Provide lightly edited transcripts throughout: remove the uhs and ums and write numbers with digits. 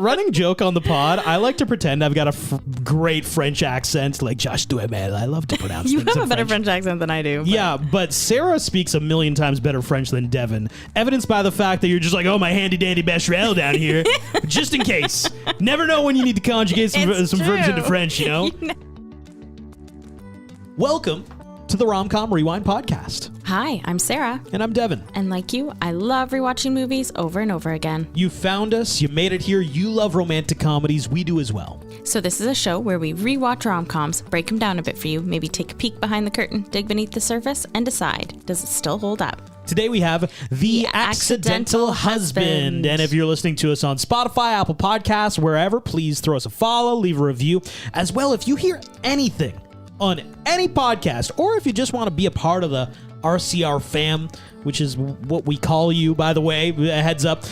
running joke on the pod. I like to pretend I've got a great French accent, like Josh Duhamel. I love to pronounce You things have in a better French accent than I do. But. Yeah, but Sarah speaks a million times better French than Devin. Evidenced by the fact that you're just like, oh, my handy-dandy Becherel down here. Just in case. Never know when you need to conjugate some verbs into French, you know? Welcome to the Rom-Com Rewind podcast. Hi, I'm Sarah. And I'm Devin. And like you, I love rewatching movies over and over again. You found us, you made it here, you love romantic comedies, we do as well. So this is a show where we rewatch rom-coms, break them down a bit for you, maybe take a peek behind the curtain, dig beneath the surface, and decide, does it still hold up? Today we have The Accidental Husband. And if you're listening to us on Spotify, Apple Podcasts, wherever, please throw us a follow, leave a review. As well, if you hear anything on any podcast, or if you just want to be a part of the RCR fam, which is what we call you, by the way, a heads up,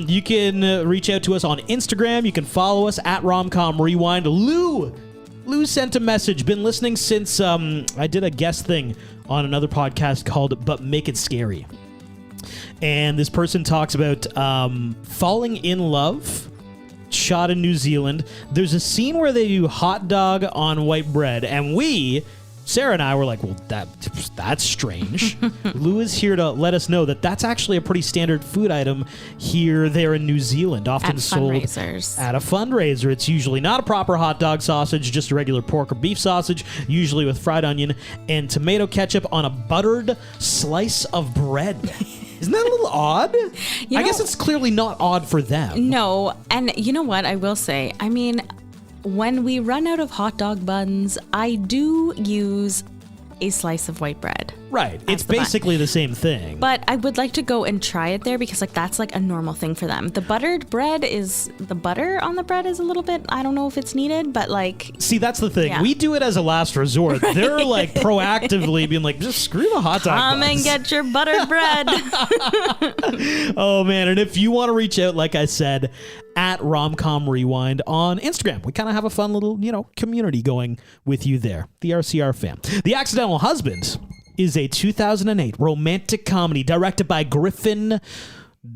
you can reach out to us on Instagram. You can follow us at Romcom Rewind. Lou sent a message. Been listening since I did a guest thing on another podcast called But Make It Scary. And this person talks about falling in love, shot in New Zealand. There's a scene where they do hot dog on white bread, and Sarah and I were like, well, that's strange. Lou is here to let us know that that's actually a pretty standard food item there in New Zealand, often sold at a fundraiser. It's usually not a proper hot dog sausage, just a regular pork or beef sausage, usually with fried onion and tomato ketchup on a buttered slice of bread. Isn't that a little odd? I guess it's clearly not odd for them. No, and you know what I will say? I mean, when we run out of hot dog buns, I do use a slice of white bread. Right. It's basically the same thing. But I would like to go and try it there because that's like a normal thing for them. The buttered bread the butter on the bread is a little bit, I don't know if it's needed, but like... See, that's the thing. Yeah. We do it as a last resort. They're like proactively being like, just screw the hot dog Come and get your buttered bread. Oh, man. And if you want to reach out, like I said, at Romcom Rewind on Instagram. We kind of have a fun little, community going with you there. The RCR fam. The Accidental Husband is a 2008 romantic comedy directed by Griffin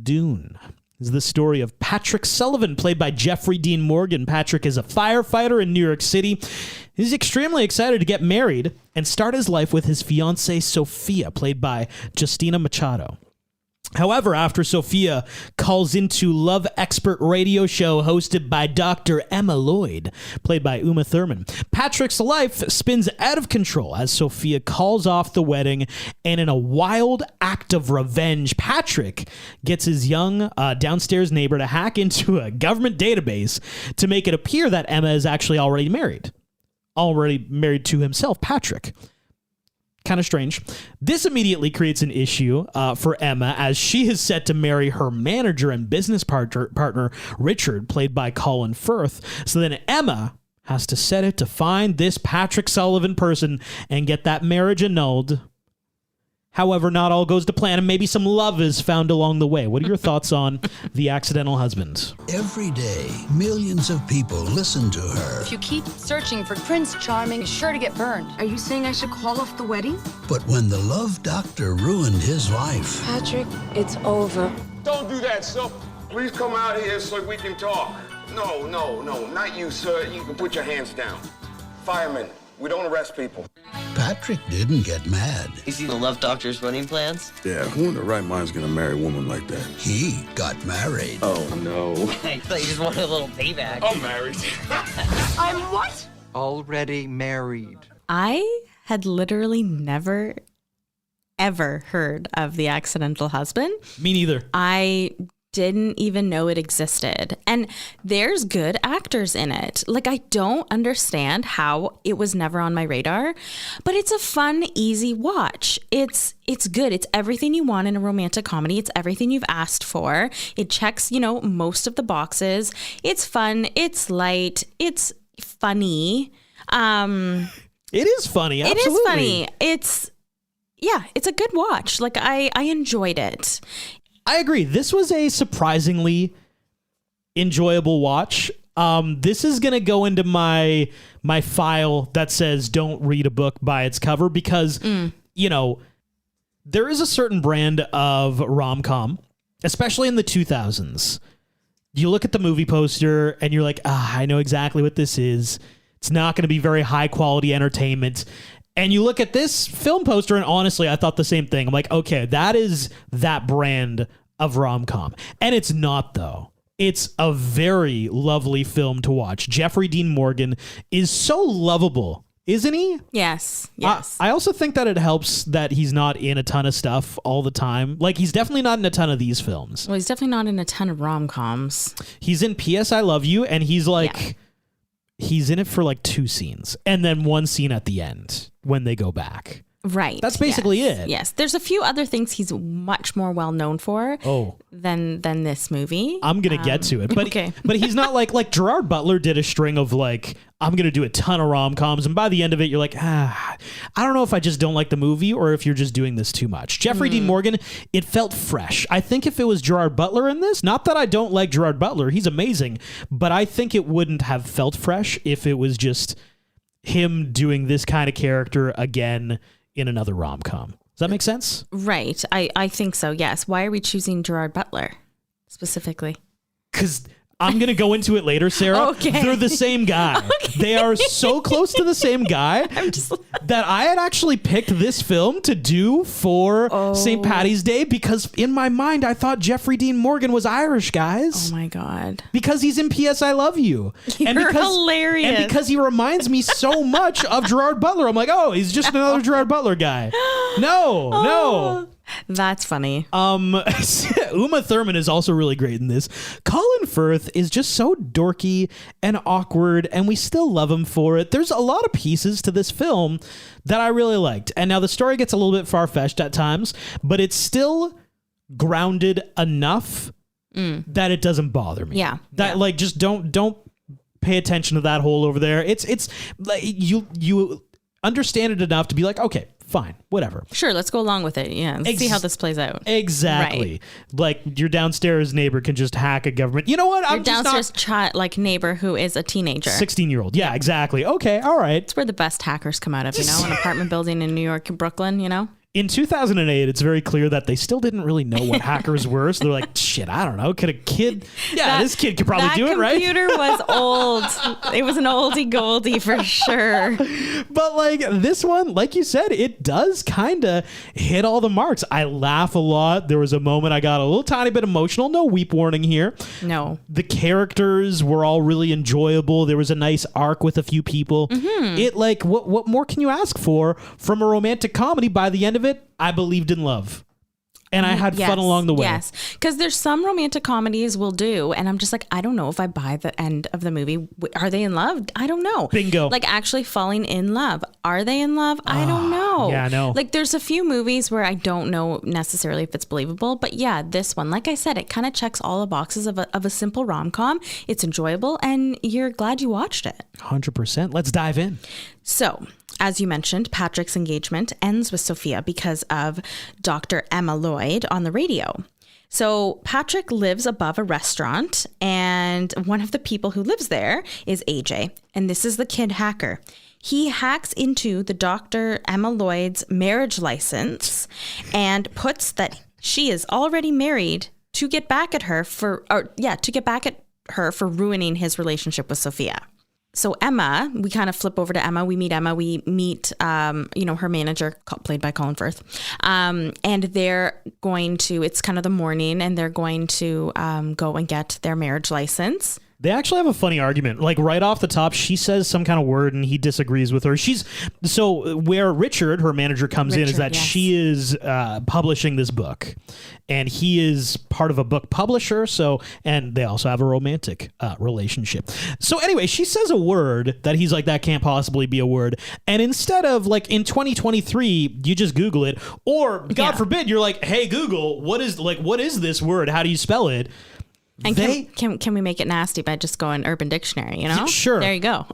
Dunne. This is the story of Patrick Sullivan, played by Jeffrey Dean Morgan. Patrick is a firefighter in New York City. He's extremely excited to get married and start his life with his fiancée, Sophia, played by Justina Machado. However, after Sophia calls into Love Expert radio show hosted by Dr. Emma Lloyd, played by Uma Thurman, Patrick's life spins out of control as Sophia calls off the wedding, and in a wild act of revenge, Patrick gets his young downstairs neighbor to hack into a government database to make it appear that Emma is actually already married to himself, Patrick. Kind of strange. This immediately creates an issue for Emma, as she is set to marry her manager and business partner, Richard, played by Colin Firth. So then Emma has to set out to find this Patrick Sullivan person and get that marriage annulled. However, not all goes to plan, and maybe some love is found along the way. What are your thoughts on The Accidental Husband? Every day, millions of people listen to her. If you keep searching for Prince Charming, you're sure to get burned. Are you saying I should call off the wedding? But when the love doctor ruined his life... Patrick, it's over. Don't do that, sir. Please come out here so we can talk. No, not you, sir. You can put your hands down. Firemen, we don't arrest people. Patrick didn't get mad. You see the love doctor's wedding plans? Yeah, who in the right mind is gonna marry a woman like that? He got married. Oh, no. I thought you just wanted a little payback. I'm married. I'm what? Already married. I had literally never, ever heard of The Accidental Husband. Me neither. I didn't even know it existed. And there's good actors in it. Like, I don't understand how it was never on my radar, but it's a fun, easy watch. It's good. It's everything you want in a romantic comedy. It's everything you've asked for. It checks, most of the boxes. It's fun. It's light. It's funny. It is funny. Absolutely. It is funny. It's a good watch. Like, I enjoyed it. I agree. This was a surprisingly enjoyable watch. This is going to go into my file that says don't read a book by its cover because, there is a certain brand of rom-com, especially in the 2000s, you look at the movie poster and you're like, I know exactly what this is. It's not going to be very high quality entertainment. And you look at this film poster, and honestly, I thought the same thing. I'm like, okay, that is that brand of rom-com. And it's not, though. It's a very lovely film to watch. Jeffrey Dean Morgan is so lovable, isn't he? Yes. I also think that it helps that he's not in a ton of stuff all the time. Like, he's definitely not in a ton of these films. Well, he's definitely not in a ton of rom-coms. He's in P.S. I Love You, and he's like... Yeah. He's in it for like 2 scenes and then 1 scene at the end when they go back. Right. That's basically it. Yes. There's a few other things he's much more well known for than this movie. I'm going to get to it. But, okay. But he's not like Gerard Butler did a string of like, I'm going to do a ton of rom-coms. And by the end of it, you're like, I don't know if I just don't like the movie or if you're just doing this too much. Jeffrey Dean Morgan, it felt fresh. I think if it was Gerard Butler in this, not that I don't like Gerard Butler, he's amazing, but I think it wouldn't have felt fresh if it was just him doing this kind of character again in another rom-com. Does that make sense? Right. I think so, yes. Why are we choosing Gerard Butler specifically? Because I'm going to go into it later, Sarah. Okay. They're the same guy. Okay. They are so close to the same guy that I had actually picked this film to do for St. Paddy's Day because in my mind, I thought Jeffrey Dean Morgan was Irish, guys. Oh, my God. Because he's in P.S. I Love You. You're hilarious. And because he reminds me so much of Gerard Butler. I'm like, he's just another Gerard Butler guy. No. That's funny. Uma Thurman is also really great in this. Colin Firth is just so dorky and awkward, and we still love him for it. There's a lot of pieces to this film that I really liked. And now the story gets a little bit far-fetched at times, but it's still grounded enough that it doesn't bother me. Yeah. Like, just don't pay attention to that hole over there. It's like you understand it enough to be like, okay, fine, whatever. Sure, let's go along with it. Yeah, let's see how this plays out. Exactly. Right. Like your downstairs neighbor can just hack a government. You know what? Your downstairs neighbor who is a teenager. 16-year-old. Yeah, exactly. Okay, all right. It's where the best hackers come out of, an apartment building in New York and Brooklyn, In 2008, it's very clear that they still didn't really know what hackers were. So they're like, shit, I don't know. Could a kid... Yeah, this kid could probably do it, right? That computer was old. It was an oldie goldie for sure. But like this one, like you said, it does kind of hit all the marks. I laugh a lot. There was a moment I got a little tiny bit emotional. No weep warning here. No. The characters were all really enjoyable. There was a nice arc with a few people. Mm-hmm. It like, what more can you ask for from a romantic comedy? By the end of it, I believed in love. And I had fun along the way. Yes, because there's some romantic comedies we'll do, and I'm just like, I don't know if I buy the end of the movie. Are they in love? I don't know. Bingo. Like actually falling in love. Are they in love? I don't know. Yeah, I know. Like there's a few movies where I don't know necessarily if it's believable, but yeah, this one, like I said, it kind of checks all the boxes of a simple rom-com. It's enjoyable, and you're glad you watched it. 100%. Let's dive in. So, as you mentioned, Patrick's engagement ends with Sophia because of Dr. Emma Lloyd on the radio. So Patrick lives above a restaurant, and one of the people who lives there is AJ, and this is the kid hacker. He hacks into the Dr. Emma Lloyd's marriage license and puts that she is already married to get back at her for ruining his relationship with Sophia. So Emma, we kind of flip over to Emma. We meet Emma. We meet, her manager, played by Colin Firth. And they're going to, it's kind of the morning, and they're going to go and get their marriage license. They actually have a funny argument. Like right off the top, she says some kind of word and he disagrees with her. So where Richard, her manager, comes in is that she is publishing this book, and he is part of a book publisher. And they also have a romantic relationship. So anyway, she says a word that he's like, that can't possibly be a word. And instead of like in 2023, you just Google it, or God forbid, you're like, hey Google, what is this word? How do you spell it? And can we make it nasty by just going Urban Dictionary, Sure. There you go.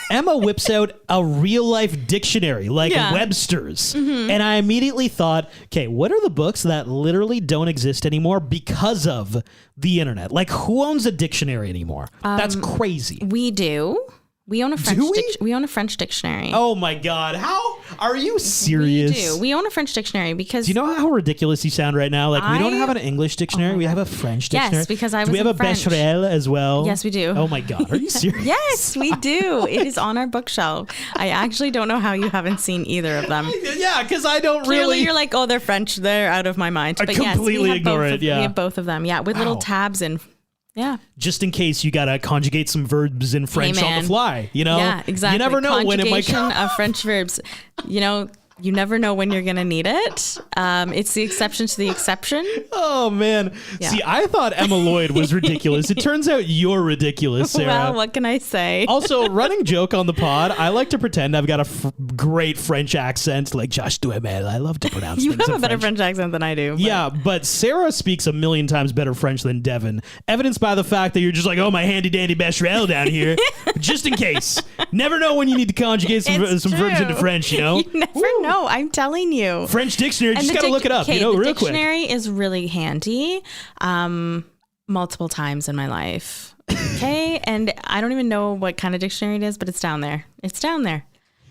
Emma whips out a real life dictionary, like Webster's. Mm-hmm. And I immediately thought, okay, what are the books that literally don't exist anymore because of the internet? Like, who owns a dictionary anymore? That's crazy. We do. We own a French. Do we? We own a French dictionary. Oh my God! How are you serious? We do. We own a French dictionary because. Do you know how ridiculous you sound right now? Like we don't I- have an English dictionary. We have a French Yes, dictionary. because I Do we was have in a French. Becherel as well? Yes, we do. Oh my God! Are you serious? Yes, we do. It is on our bookshelf. I actually don't know how you haven't seen either of them. Yeah, because I don't Clearly, really. you're like, oh, they're French. They're out of my mind. I But yes, completely we have ignore both it, of- yeah. we have both of them. Yeah, with little Wow. tabs and. Yeah. Just in case you gotta conjugate some verbs in French on man. the fly, you know? Yeah, exactly. You never know when it might Conjugation come. of French verbs. You know, you never know when you're going to need it. It's the exception to the exception. Oh man! Yeah. See, I thought Emma Lloyd was ridiculous. It turns out you're ridiculous, Sarah. Well, what can I say? Also, running joke on the pod, I like to pretend I've got a great French accent, like Josh Duhamel. I love to pronounce You things have in a better French accent than I do. but- Yeah, but Sarah speaks a million times better French than Devin, evidenced by the fact that you're just like, oh, my handy-dandy Becherel down here, just in case. Never know when you need to conjugate some It's verbs true. into French, you know? You never know. I'm telling you. French dictionary, just got to look it up, okay, you know, the real quick. dictionary is really handy multiple times in my life. Okay. And I don't even know what kind of dictionary it is, but it's down there. It's down there.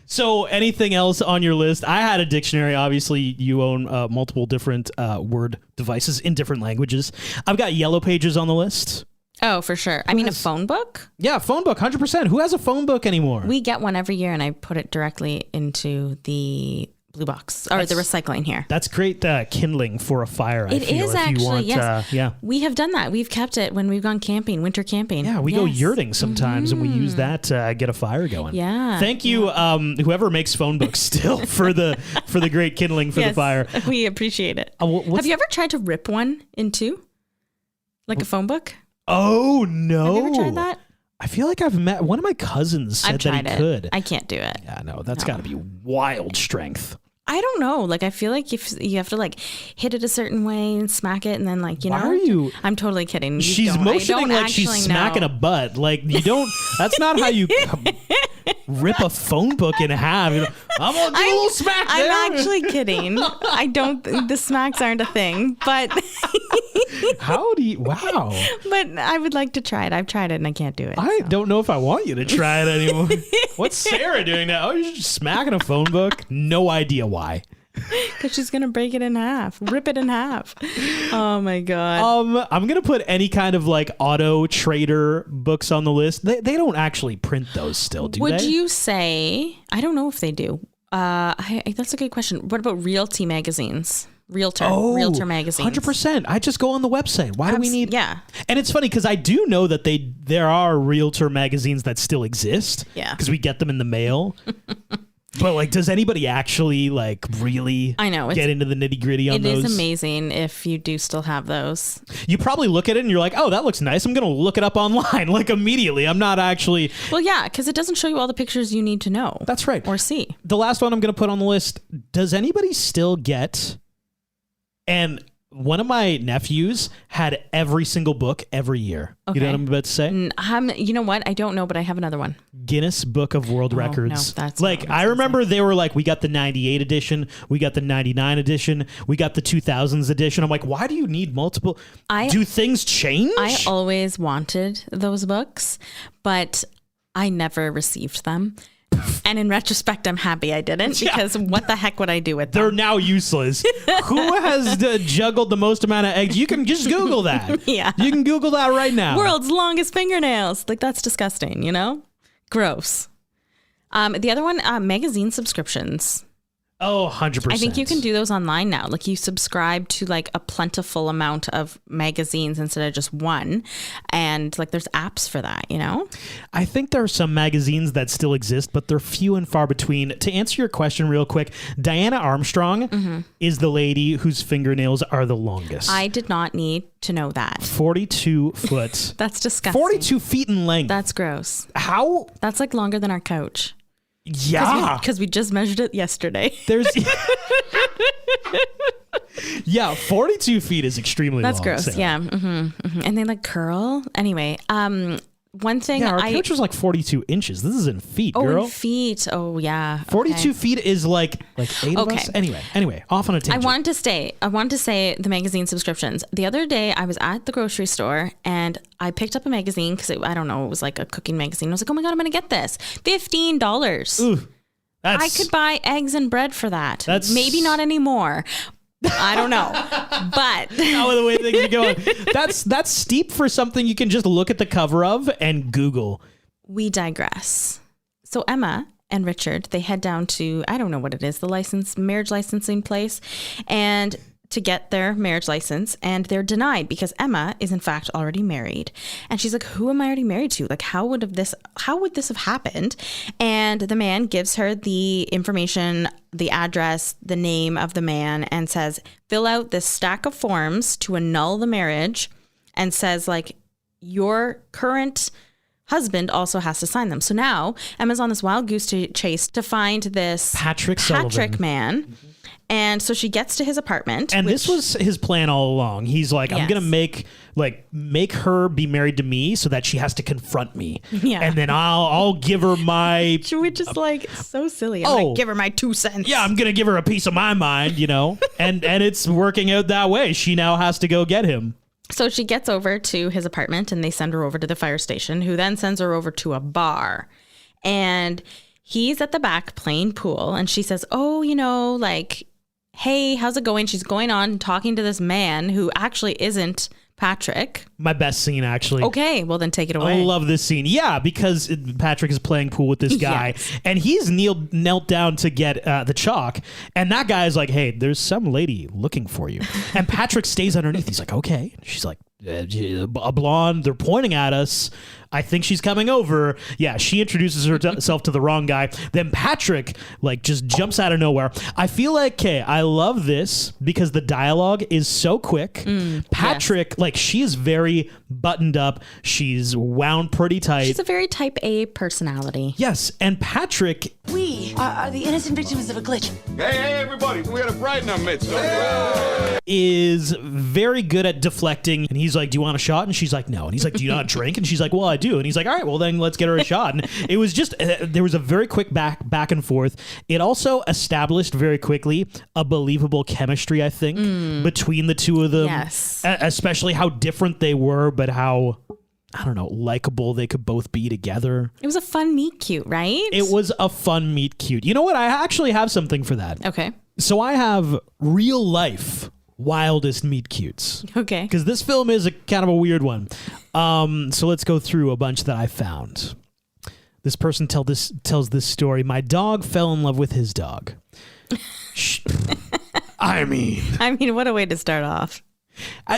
So anything else on your list? I had a dictionary. Obviously, you own multiple different word devices in different languages. I've got Yellow Pages on the list. Oh, for sure. I mean, a phone book? Yeah, phone book, 100%. Who has a phone book anymore? We get one every year and I put it directly into the blue box or the recycling here. That's great kindling for a fire. It is actually, yes. Yeah. We have done that. We've kept it when we've gone camping, winter camping. Yeah, we go Yes. yurting sometimes, and we use that to get a fire going. Yeah. Thank you, whoever makes phone books still for the great kindling for the Yes, fire. We appreciate it. What's- Have you ever tried to rip one in two? Like a phone book? Oh no! Have you ever tried that? I feel like I've met one of my cousins said I've tried that he it. could. I can't do it. Yeah, no, that's got to be wild strength. I don't know. Like, I feel like if you have to like hit it a certain way and smack it, and then like Why are you? I'm totally kidding. You She's don't. I motioning don't like she's actually smacking know. a butt. Like you don't. That's not how you rip a phone book in half. You know, I'm gonna do a little smack there. I'm actually kidding. I don't. The smacks aren't a thing, but How do you? Wow. but I would like to try it. I've tried it and I can't do it. I so. don't know if I want you to try it anymore. What's Sarah doing now? Oh, you're just smacking a phone book? No idea why. Because she's gonna break it in half, rip it in half. Oh my god. I'm gonna put any kind of like auto trader books on the list. They don't actually print those still, do Would they? you say? I don't know if they do. That's a good question. What about Realty magazines? Realtor magazines. 100%. I just go on the website. Why do we need? Yeah. And it's funny because I do know that there are realtor magazines that still exist. Yeah. Because we get them in the mail. But like, does anybody actually like really? I know, get into the nitty gritty on It those? is amazing if you do still have those. You probably look at it and you're like, oh, that looks nice. I'm gonna look it up online like immediately. I'm not actually. Well, yeah, because it doesn't show you all the pictures you need to know. That's right. Or see. The last one I'm gonna put on the list. Does anybody still get? And one of my nephews had every single book every year. You know Okay. what I'm about to say? You know what? I don't know, but I have another one. Guinness Book of World Records. no, that's like not what I it's remember they were like, we got the 98 edition, we got the 99 edition, we got the 2000s edition. I'm like, why do you need multiple? Do things change? I always wanted those books, but I never received them. And in retrospect, I'm happy I didn't Yeah. because what the heck would I do with They're them? now useless. Who has juggled the most amount of eggs? You can just Google that. Yeah. You can Google that right now. World's longest fingernails. Like, that's disgusting, you know? Gross. The other one, magazine subscriptions. Oh, 100%. I think you can do those online now. Like, you subscribe to like a plentiful amount of magazines instead of just one. And like, there's apps for that, you know? I think there are some magazines that still exist, but they're few and far between. To answer your question real quick, Diana Armstrong is the lady whose fingernails are the longest. I did not need to know that. 42 foot. That's disgusting. 42 feet in length. That's gross. How? That's like longer than our couch. Yeah. Because we just measured it yesterday. There's. Yeah, 42 feet is extremely That's long. gross. Sarah. Yeah. And they like curl. Anyway, one thing Yeah, our couch was like 42 inches. This is in feet, girl. in feet. Oh yeah. 42 feet is like 8 of us. Anyway, off on a tangent. I wanted to say the magazine subscriptions. The other day I was at the grocery store and I picked up a magazine because it was like a cooking magazine. I was like, oh my God, I'm going to get this. $15. Ooh, I could buy eggs and bread for that. That's maybe not anymore. I don't know, but how the way things are going. That's steep for something you can just look at the cover of and Google. We digress. So Emma and Richard, they head down to, I don't know what it is, the marriage licensing place, and to get their marriage license, and they're denied because Emma is in fact already married. And she's like, who am I already married to? Like, how would this have happened? And the man gives her the information, the address, the name of the man, and says, fill out this stack of forms to annul the marriage, and says like, your current husband also has to sign them. So now Emma's on this wild goose chase to find this Patrick man. Mm-hmm. And so she gets to his apartment. And this was his plan all along. He's like, I'm going to make her be married to me so that she has to confront me. Yeah. And then I'll give her my... Which is like so silly. I'm going to give her my 2 cents. Yeah, I'm going to give her a piece of my mind, and it's working out that way. She now has to go get him. So she gets over to his apartment and they send her over to the fire station, who then sends her over to a bar. And he's at the back playing pool. And she says, hey, how's it going? She's going on talking to this man who actually isn't Patrick. My best scene, actually. Okay, well then take it away. I love this scene. Yeah, because Patrick is playing pool with this guy, and he's knelt down to get the chalk, and that guy is like, hey, there's some lady looking for you. And Patrick stays underneath. He's like, okay. She's like, a blonde. They're pointing at us. I think she's coming over. Yeah, she introduces herself to the wrong guy. Then Patrick just jumps out of nowhere. I feel like, I love this because the dialogue is so quick. Patrick, she is very buttoned up. She's wound pretty tight. She's a very type A personality. Yes, and Patrick... We are the innocent victims of a glitch. Hey, everybody, we got a bride in our midst. Is very good at deflecting, and he's like, do you want a shot? And she's like, no. And he's like, do you not drink? And she's like, well, I do. And he's like, all right, well then let's get her a shot. And it was just there was a very quick back and forth. It also established very quickly a believable chemistry, I think, between the two of them. Yes. Especially how different they were, but how, I don't know, likable they could both be together. It was a fun meet cute, right? It was a fun meet cute. You know what? I actually have something for that. Okay. So I have real life wildest meet cutes. Okay. Because this film is a kind of a weird one. So let's go through a bunch that I found. This person tells this story. My dog fell in love with his dog. I mean, what a way to start off.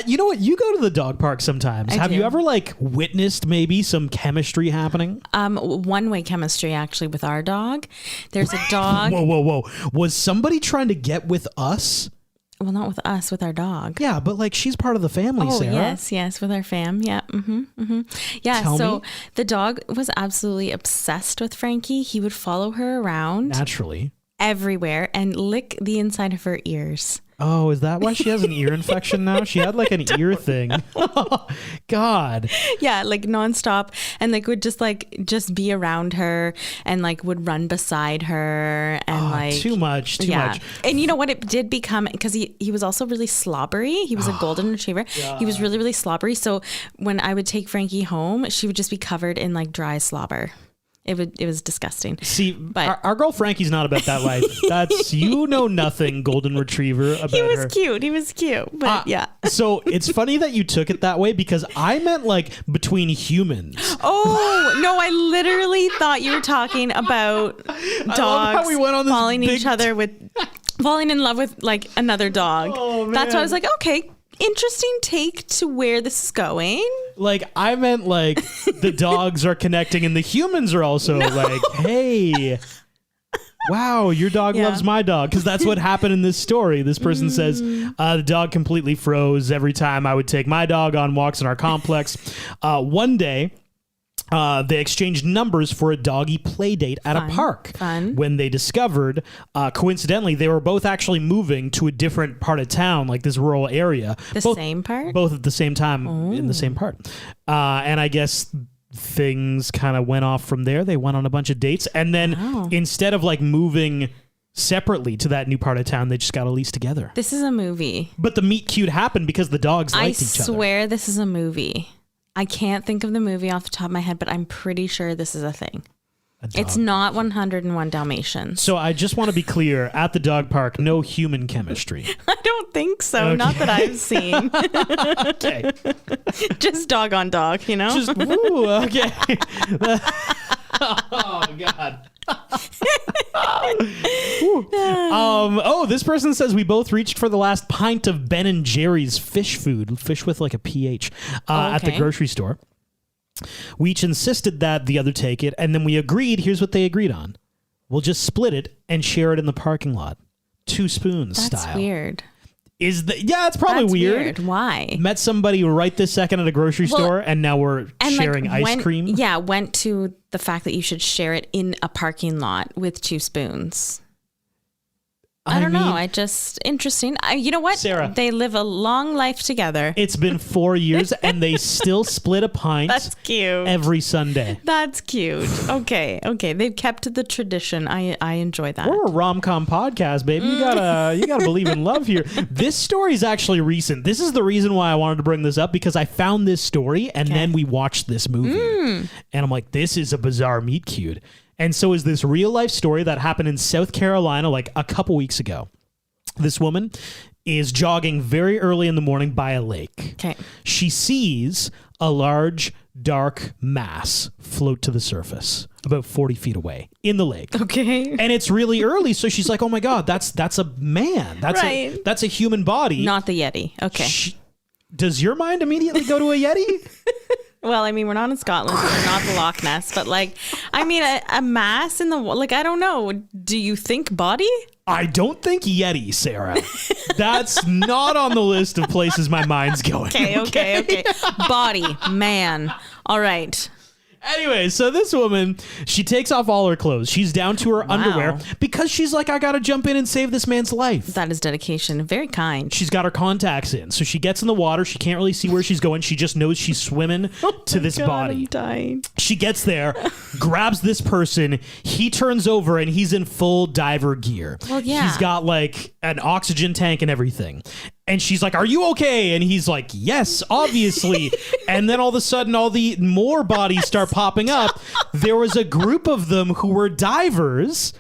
You know what? You go to the dog park sometimes. Have you ever witnessed maybe some chemistry happening? One-way chemistry actually with our dog. There's a dog. Whoa. Was somebody trying to get with us? Well, not with us, with our dog. Yeah, but she's part of the family, Sarah. Yes, with our fam. Yeah. Yeah. Tell me. The dog was absolutely obsessed with Frankie. He would follow her around Naturally. everywhere and lick the inside of her ears. Oh, is that why she has an ear infection now? She had an ear thing. God. Yeah, nonstop, and would just be around her and would run beside her and too much. And you know what? It did become, because he was also really slobbery. He was a golden retriever. He was really, really slobbery. So when I would take Frankie home, she would just be covered in drry slobber. It was disgusting. See, but our girl Frankie's not about that life. That's, nothing, golden retriever about her. He was cute, but yeah. So it's funny that you took it that way, because I meant between humans. Oh, no, I literally thought you were talking about dogs falling in love with another dog. Oh, man. That's why I was like, okay, interesting take to where this is going. I meant the dogs are connecting and the humans are also hey, wow, your dog loves my dog. Because that's what happened in this story. This person says, the dog completely froze every time I would take my dog on walks in our complex. One day, they exchanged numbers for a doggy play date at a park. Fun. When they discovered, coincidentally, they were both actually moving to a different part of town, this rural area. Same part? Both at the same time in the same part. And I guess things kind of went off from there. They went on a bunch of dates. And then instead of like moving separately to that new part of town, they just got a lease together. This is a movie. But the meet cute happened because the dogs liked each other. I swear this is a movie. I can't think of the movie off the top of my head, but I'm pretty sure this is a thing. It's not 101 Dalmatians. So I just want to be clear, at the dog park, no human chemistry. I don't think so. Okay. Not that I've seen. Okay. Just dog on dog, you know? Just, woo, okay. Oh, God. This person says we both reached for the last pint of Ben & Jerry's fish food, fish with like a PH, at the grocery store. We each insisted that the other take it, and then we agreed, here's what they agreed on. We'll just split it and share it in the parking lot. 2 spoons style. That's weird. It's probably weird. Why? Met somebody right this second at a grocery store, and now we're sharing ice cream. Yeah, went to the fact that you should share it in a parking lot with 2 spoons. I don't know. Interesting. You know what? Sarah. They live a long life together. It's been 4 years and they still split a pint. That's cute. Every Sunday. That's cute. Okay. They've kept the tradition. I enjoy that. We're a rom-com podcast, baby. You gotta believe in love here. This story is actually recent. This is the reason why I wanted to bring this up, because I found this story and then we watched this movie. And I'm like, this is a bizarre meet cute. And so is this real life story that happened in South Carolina like a couple weeks ago. This woman is jogging very early in the morning by a lake. Okay. She sees a large, dark mass float to the surface about 40 feet away in the lake. Okay. And it's really early, so she's like, oh my God, that's a man. That's a human body. Not the Yeti. Okay. Does your mind immediately go to a Yeti? Well, I mean, we're not in Scotland, so we're not the Loch Ness, but like, I mean, a mass in the, like, I don't know. Do you think body? I don't think Yeti, Sarah. That's not on the list of places my mind's going. Okay. Body, man. All right. Anyway, so this woman, she takes off all her clothes. She's down to her underwear because she's like, I got to jump in and save this man's life. That is dedication. Very kind. She's got her contacts in. So she gets in the water. She can't really see where she's going. She just knows she's swimming to this body. I'm dying. She gets there, grabs this person. He turns over and he's in full diver gear. Well, yeah. He's got like an oxygen tank and everything. And she's like, are you okay? And he's like, yes, obviously. And then all of a sudden, all the more bodies start popping up. There was a group of them who were divers.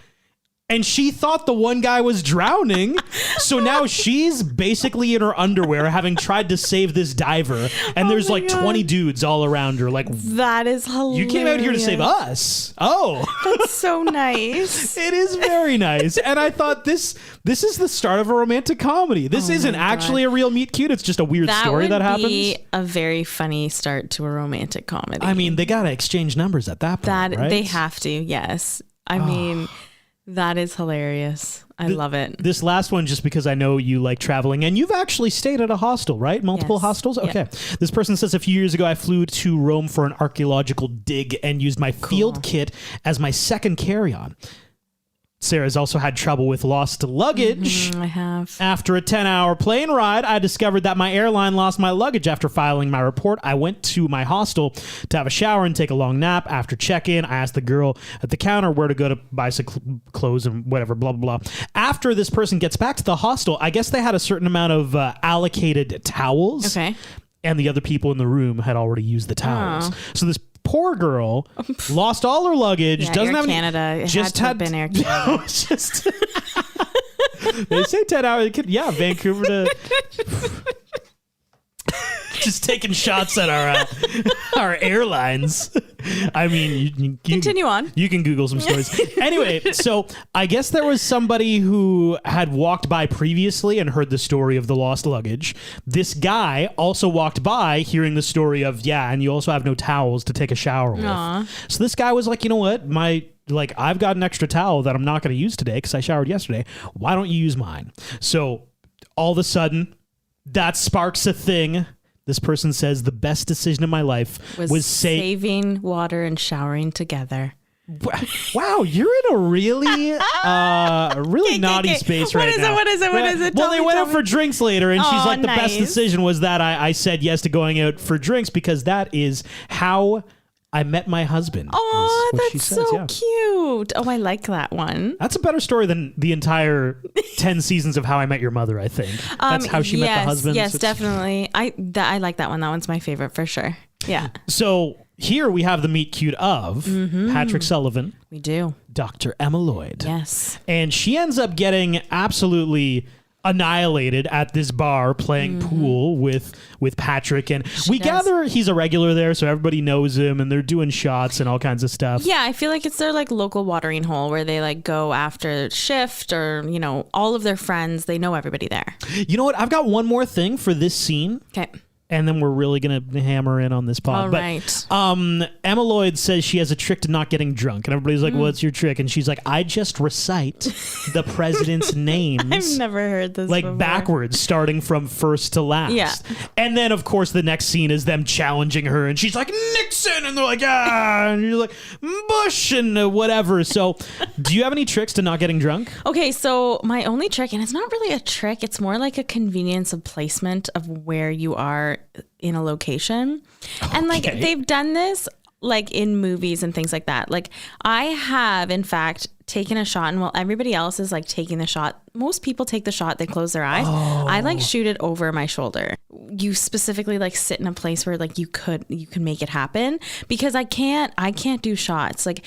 And she thought the one guy was drowning. So now she's basically in her underwear having tried to save this diver. And there's like 20 dudes all around her. Like, that is hilarious. You came out here to save us. Oh. That's so nice. It is very nice. And I thought this is the start of a romantic comedy. This isn't actually a real meet cute. It's just a weird story that happens. That would be a very funny start to a romantic comedy. I mean, they got to exchange numbers at that point, right? They have to, yes. I mean... That is hilarious. I love it. This last one, just because I know you like traveling, and you've actually stayed at a hostel, right? Multiple hostels? Okay. Yep. This person says, a few years ago, I flew to Rome for an archaeological dig and used my field kit as my second carry-on. Sarah's also had trouble with lost luggage. I have. After a 10-hour plane ride, I discovered that my airline lost my luggage. After filing my report, I went to my hostel to have a shower and take a long nap. After check-in, I asked the girl at the counter where to go to buy some clothes and whatever, blah, blah, blah. After this person gets back to the hostel, I guess they had a certain amount of allocated towels. Okay. And the other people in the room had already used the towels. So this poor girl lost all her luggage. Yeah, doesn't Air have Canada. Any, it just had to have been Air Canada. No, just they say 10 hours. Yeah, Vancouver to just taking shots at our airlines. I mean, you continue on. You can Google some stories. Anyway, so I guess there was somebody who had walked by previously and heard the story of the lost luggage. This guy also walked by hearing the story of, and you also have no towels to take a shower with. Aww. So this guy was like, you know what? I've got an extra towel that I'm not going to use today because I showered yesterday. Why don't you use mine? So all of a sudden, that sparks a thing. This person says the best decision of my life was saving water and showering together. Wow, you're in a really naughty space right now. What is it? Well, they went out for drinks later, and she's like, the best nice. decision was that I said yes to going out for drinks because that is how I met my husband. Oh, is what she that's says, so yeah. cute. Oh, I like that one. That's a better story than the entire 10 seasons of How I Met Your Mother, I think. That's how she met the husband. Yes, definitely. I like that one. That one's my favorite for sure. Yeah. So here we have the meet cute of Patrick Sullivan, We do. Dr. Emma Lloyd. Yes. And she ends up getting absolutely annihilated at this bar playing pool with Patrick, and we gather he's a regular there, so everybody knows him, and they're doing shots and all kinds of stuff. Yeah, I feel like it's their like local watering hole where they like go after shift, or all of their friends. They know everybody there. You know what? I've got one more thing for this scene. Okay. And then we're really going to hammer in on this pod. All right. Emma Lloyd says she has a trick to not getting drunk. And everybody's like, what's your trick? And she's like, I just recite the president's names. I've never heard this like before. backwards, starting from first to last. Yeah. And then, of course, the next scene is them challenging her. And she's like, Nixon. And they're like, ah. And you're like, Bush and whatever. So do you have any tricks to not getting drunk? Okay, so my only trick, and it's not really a trick, it's more like a convenience of placement of where you are in a location. And like they've done this like in movies and things like that. Like I have in fact taken a shot, and while everybody else is like taking the shot, most people take the shot, they close their eyes. I like shoot it over my shoulder. You specifically like sit in a place where like you can make it happen, because I can't do shots. Like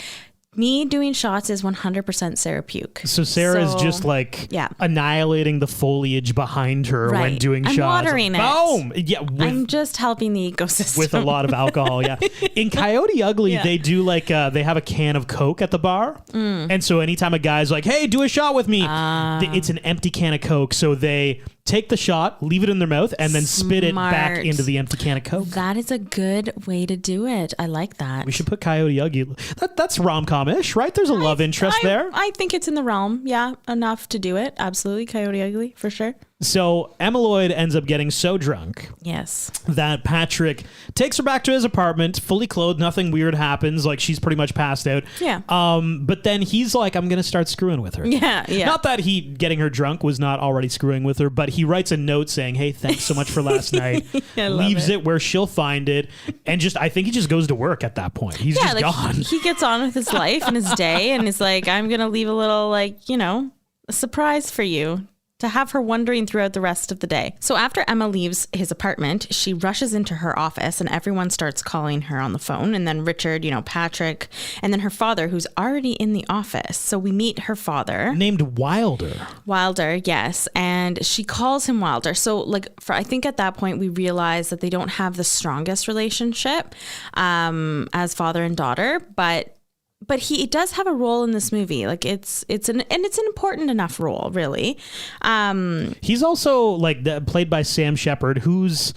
me doing shots is 100% Sarah Puke. So Sarah's just like annihilating the foliage behind her when doing I'm shots. Watering it. Boom! Yeah, I'm just helping the ecosystem. with a lot of alcohol, yeah. In Coyote Ugly, they do like, they have a can of Coke at the bar. And so anytime a guy's like, hey, do a shot with me, it's an empty can of Coke. So they take the shot, leave it in their mouth, and then spit it back into the empty can of Coke. That is a good way to do it. I like that. We should put Coyote Ugly. That's rom-com-ish, right? There's a love interest there. I think it's in the realm. Yeah, enough to do it. Absolutely. Coyote Ugly, for sure. So Emma Lloyd ends up getting so drunk Yes. that Patrick takes her back to his apartment, fully clothed. Nothing weird happens. Like, she's pretty much passed out. Yeah. But then he's like, I'm going to start screwing with her. Yeah. Not that he getting her drunk was not already screwing with her, but he writes a note saying, hey, thanks so much for last night. Leaves it where she'll find it. And I think he just goes to work at that point. He's just gone. He gets on with his life and his day, and is like, I'm going to leave a little, like, a surprise for you, to have her wondering throughout the rest of the day. So after Emma leaves his apartment, she rushes into her office, and everyone starts calling her on the phone. And then Richard, Patrick, and then her father, who's already in the office. So we meet her father. Named Wilder. Wilder, yes. And she calls him Wilder. So I think at that point we realize that they don't have the strongest relationship as father and daughter, but he does have a role in this movie. Like it's an important enough role, really. He's also played by Sam Shepard, who's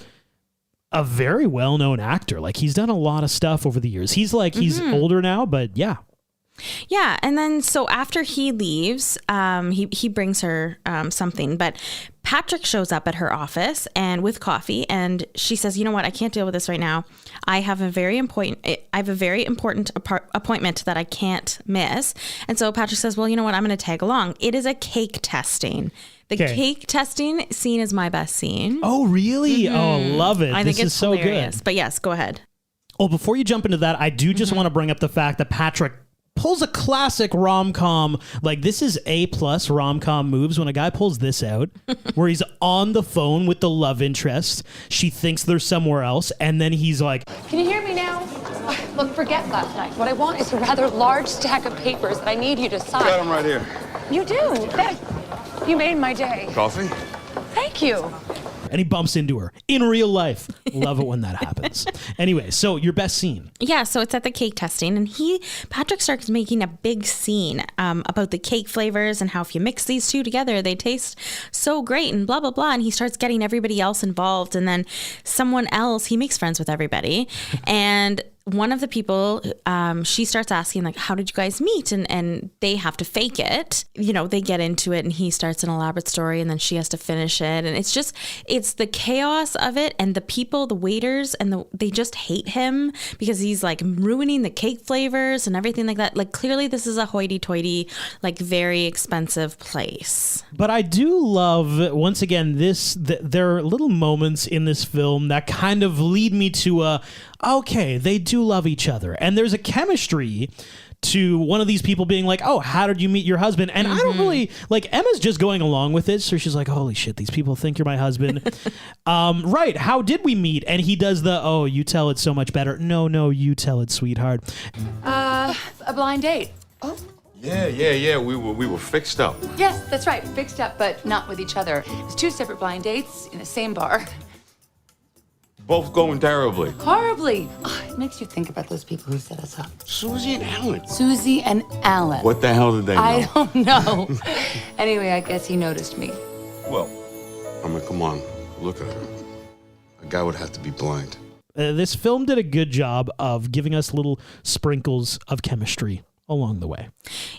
a very well-known actor. Like, he's done a lot of stuff over the years. He's older now, but yeah. Yeah, and then so after he leaves, he brings her something, but Patrick shows up at her office and with coffee, and she says, "You know what? I can't deal with this right now. I have a very important appointment that I can't miss." And so Patrick says, "Well, you know what? I'm going to tag along. It is a cake testing. The cake testing scene is my best scene." Oh, really? Oh, love it. I think it's so hilarious. good. But yes, go ahead. Oh, before you jump into that, I do just want to bring up the fact that Patrick pulls a classic rom-com. Like, this is A+ rom-com moves when a guy pulls this out where he's on the phone with the love interest. She thinks they're somewhere else, and then he's like, Can you hear me now? Look, forget last night. What I want is a rather large stack of papers that I need you to sign. Got him right here. You do? You made my day. Coffee? Thank you. and he bumps into her in real life. Love it when that happens. Anyway, so your best scene. Yeah, so it's at the cake testing, and Patrick starts making a big scene about the cake flavors and how if you mix these two together, they taste so great and blah, blah, blah. And he starts getting everybody else involved, and then someone else, he makes friends with everybody. And one of the people, she starts asking, like, how did you guys meet? And they have to fake it. You know, they get into it and he starts an elaborate story and then she has to finish it. And it's the chaos of it. And the people, the waiters, and they just hate him because he's like ruining the cake flavors and everything like that. Like, clearly this is a hoity-toity, like very expensive place. But I do love, once again, there are little moments in this film that kind of lead me to okay, they do do love each other. And there's a chemistry to one of these people being like, oh, how did you meet your husband? And I don't really, like, Emma's just going along with it. So she's like, holy shit, these people think you're my husband. Right. How did we meet? And he does the, oh, you tell it so much better. No, you tell it, sweetheart. A blind date. Oh. Yeah. We were fixed up. Yes, that's right. Fixed up, but not with each other. It was 2 separate blind dates in the same bar. Both going terribly. Horribly. Oh, it makes you think about those people who set us up. Susie and Alan. Susie and Alan. What the hell did they know? I don't know. Anyway, I guess he noticed me. Well, I mean, come on. Look at her. A guy would have to be blind. This film did a good job of giving us little sprinkles of chemistry along the way.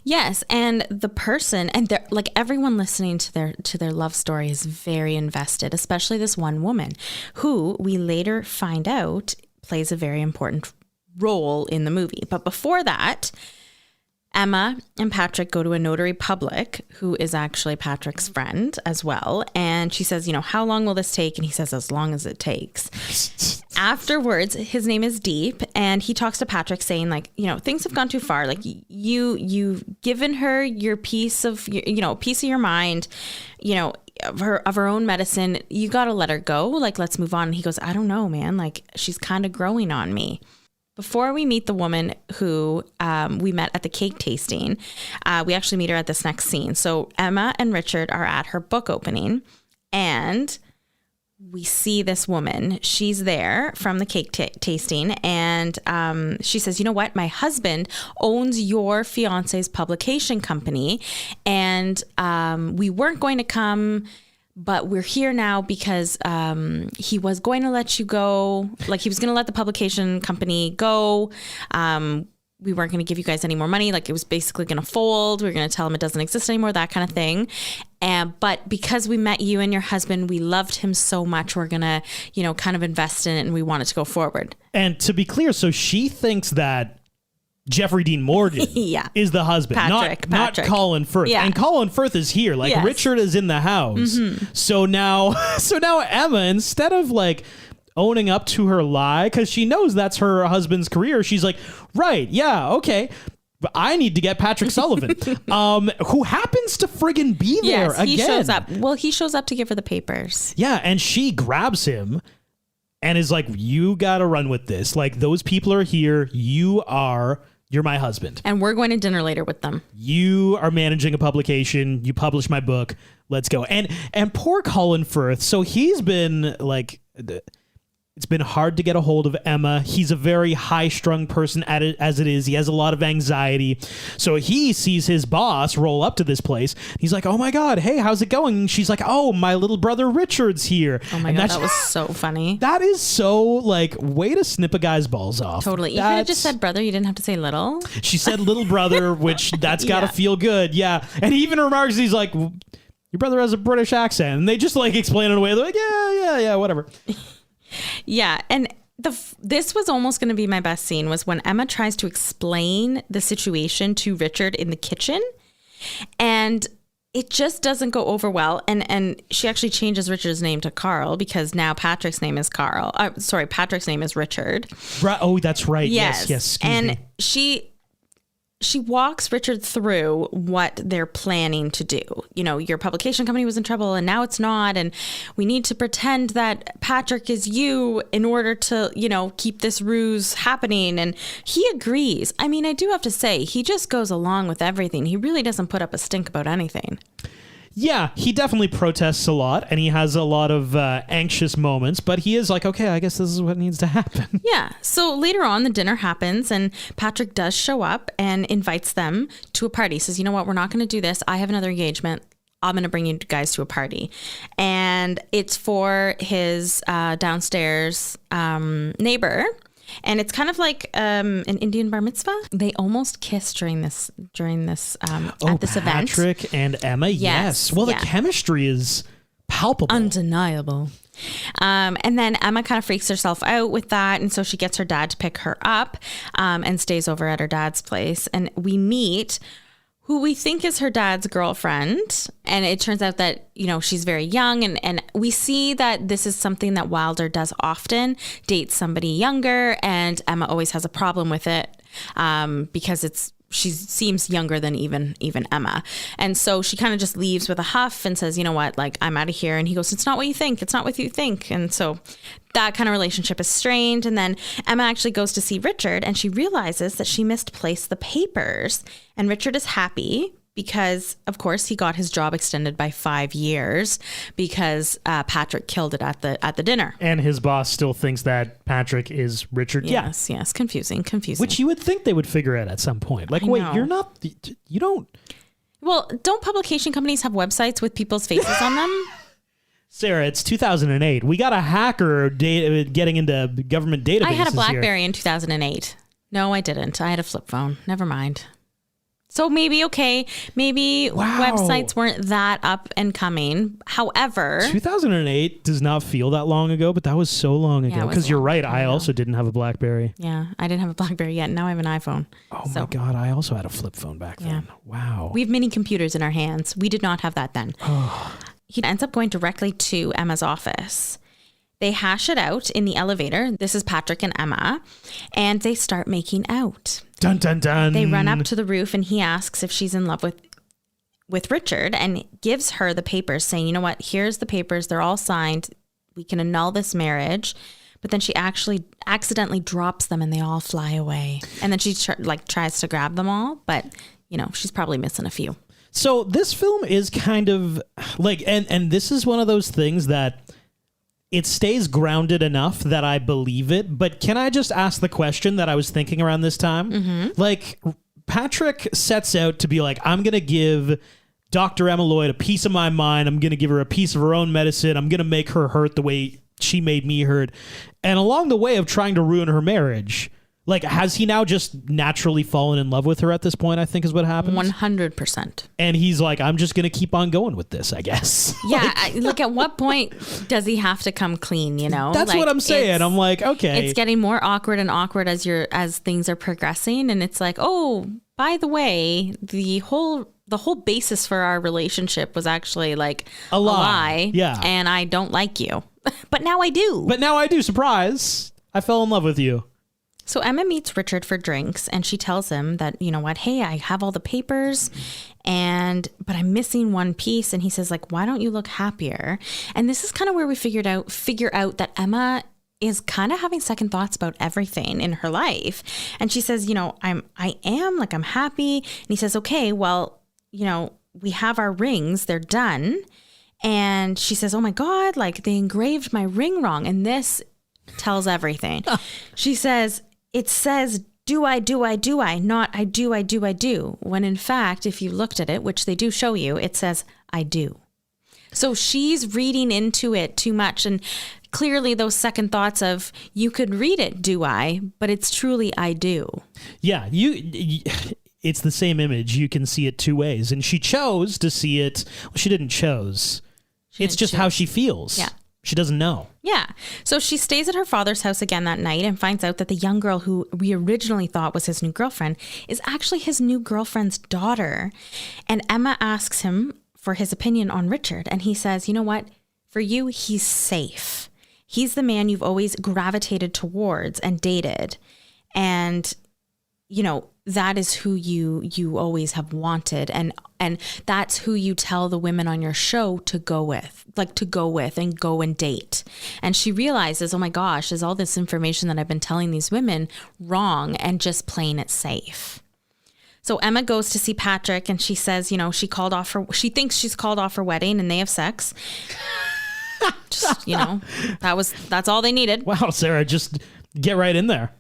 Yes, and the person and like everyone listening to their love story is very invested, especially this one woman who we later find out plays a very important role in the movie. But before that, Emma and Patrick go to a notary public who is actually Patrick's friend as well. And she says, how long will this take? And he says, as long as it takes. Afterwards, his name is Deep. And he talks to Patrick saying, like, things have gone too far. Like you've given her your piece of your mind, of her own medicine. You got to let her go. Like, let's move on. And he goes, I don't know, man. Like, she's kind of growing on me. Before we meet the woman who we met at the cake tasting, we actually meet her at this next scene. So Emma and Richard are at her book opening, and we see this woman. She's there from the cake tasting, and she says, you know what? My husband owns your fiance's publication company, and we weren't going to come, but we're here now because he was going to let you go. Like, he was going to let the publication company go. We weren't going to give you guys any more money. Like, it was basically going to fold. We were going to tell him it doesn't exist anymore, that kind of thing. But because we met you and your husband, we loved him so much. We're going to, kind of invest in it, and we want it to go forward. And to be clear, so she thinks that Jeffrey Dean Morgan is the husband, Patrick. not Colin Firth. Yeah. And Colin Firth is here. Like, yes. Richard is in the house. Mm-hmm. So now Emma, instead of like owning up to her lie, because she knows that's her husband's career, she's like, right, yeah, okay, but I need to get Patrick Sullivan, who happens to friggin' be there again. He shows up. Well, he shows up to give her the papers. Yeah, and she grabs him and is like, you gotta run with this. Like, those people are here. You're my husband. And we're going to dinner later with them. You are managing a publication. You publish my book. Let's go. And poor Colin Firth. So he's been like, it's been hard to get a hold of Emma. He's a very high-strung person at it as it is. He has a lot of anxiety. So he sees his boss roll up to this place. He's like, oh my God, hey, how's it going? And she's like, oh, my little brother Richard's here. Oh my God, that was so funny. That is so, like, way to snip a guy's balls off. Totally. You could have just said brother. You didn't have to say little. She said little brother, which that's got to feel good. Yeah. And he even remarks, he's like, your brother has a British accent. And they just, like, explain it away. They're like, yeah, whatever. Yeah, and this was almost going to be my best scene, was when Emma tries to explain the situation to Richard in the kitchen, and it just doesn't go over well. And she actually changes Richard's name to Carl, because now Patrick's name is Carl. Patrick's name is Richard. Right. Oh, that's right. Yes. Excuse me. She walks Richard through what they're planning to do. Your publication company was in trouble and now it's not. And we need to pretend that Patrick is you in order to, keep this ruse happening. And he agrees. I mean, I do have to say, he just goes along with everything. He really doesn't put up a stink about anything. Yeah, he definitely protests a lot, and he has a lot of anxious moments, but he is like, okay, I guess this is what needs to happen. Yeah, so later on, the dinner happens, and Patrick does show up and invites them to a party. He says, you know what, we're not going to do this. I have another engagement. I'm going to bring you guys to a party. And it's for his downstairs neighbor. And it's kind of like an Indian bar mitzvah. They almost kiss during this at this event. Patrick and Emma, yes. Well, the chemistry is palpable, undeniable. And then Emma kind of freaks herself out with that, and so she gets her dad to pick her up and stays over at her dad's place. And we meet who we think is her dad's girlfriend. And it turns out that, she's very young. And we see that this is something that Wilder does often, dates somebody younger. And Emma always has a problem with it because she seems younger than even Emma. And so she kind of just leaves with a huff and says, you know what, like, I'm out of here. And he goes, it's not what you think. It's not what you think. And so that kind of relationship is strained. And then Emma actually goes to see Richard and she realizes that she misplaced the papers. And Richard is happy because, of course, he got his job extended by 5 years because Patrick killed it at the dinner. And his boss still thinks that Patrick is Richard. Yes, yes. Confusing. Which you would think they would figure out at some point. Like, wait, you don't... Well, don't publication companies have websites with people's faces on them? Sarah, it's 2008. We got a hacker getting into government databases. I had a BlackBerry in 2008. No, I didn't. I had a flip phone. Never mind. So maybe websites weren't that up and coming. However, 2008 does not feel that long ago, but that was so long ago. Because you're right. I also didn't have a BlackBerry. Yeah, I didn't have a BlackBerry yet. Now I have an iPhone. Oh my God. I also had a flip phone back then. Yeah. Wow. We have mini computers in our hands. We did not have that then. He ends up going directly to Emma's office. They hash it out in the elevator. This is Patrick and Emma. And they start making out. Dun, dun, dun. They run up to the roof and he asks if she's in love with Richard and gives her the papers saying, you know what, here's the papers. They're all signed. We can annul this marriage. But then she actually accidentally drops them and they all fly away. And then she tries to grab them all. But, she's probably missing a few. So this film is kind of like, and this is one of those things that it stays grounded enough that I believe it. But can I just ask the question that I was thinking around this time? Mm-hmm. Like, Patrick sets out to be like, I'm going to give Dr. Emma Lloyd a piece of my mind. I'm going to give her a piece of her own medicine. I'm going to make her hurt the way she made me hurt. And along the way of trying to ruin her marriage, like, has he now just naturally fallen in love with her at this point, I think is what happens? 100%. And he's like, I'm just going to keep on going with this, I guess. Yeah. At what point does he have to come clean, That's what I'm saying. I'm like, okay. It's getting more awkward and awkward as things are progressing. And it's like, oh, by the way, the whole basis for our relationship was actually like a lie. Yeah. And I don't like you. But now I do. Surprise. I fell in love with you. So Emma meets Richard for drinks and she tells him that, you know what, hey, I have all the papers but I'm missing one piece. And he says, like, why don't you look happier? And this is kind of where we figure out that Emma is kind of having second thoughts about everything in her life. And she says, I'm happy. And he says, okay, well, we have our rings, they're done. And she says, oh my God, like they engraved my ring wrong. And this tells everything. She says, it says, do I, not I do. When in fact, if you looked at it, which they do show you, it says, I do. So she's reading into it too much. And clearly those second thoughts of, you could read it, do I, but it's truly, I do. Yeah, it's the same image. You can see it two ways. And she chose to see it. Well, she didn't choose. It's just how she feels. Yeah. She doesn't know. Yeah. So she stays at her father's house again that night and finds out that the young girl who we originally thought was his new girlfriend is actually his new girlfriend's daughter. And Emma asks him for his opinion on Richard. And he says, you know what? For you, he's safe. He's the man you've always gravitated towards and dated. And, that is who you always have wanted. And that's who you tell the women on your show to go with and go and date. And she realizes, oh my gosh, is all this information that I've been telling these women wrong and just playing it safe. So Emma goes to see Patrick and she says, she thinks she's called off her wedding and they have sex. Just, that's all they needed. Wow, Sarah, just get right in there.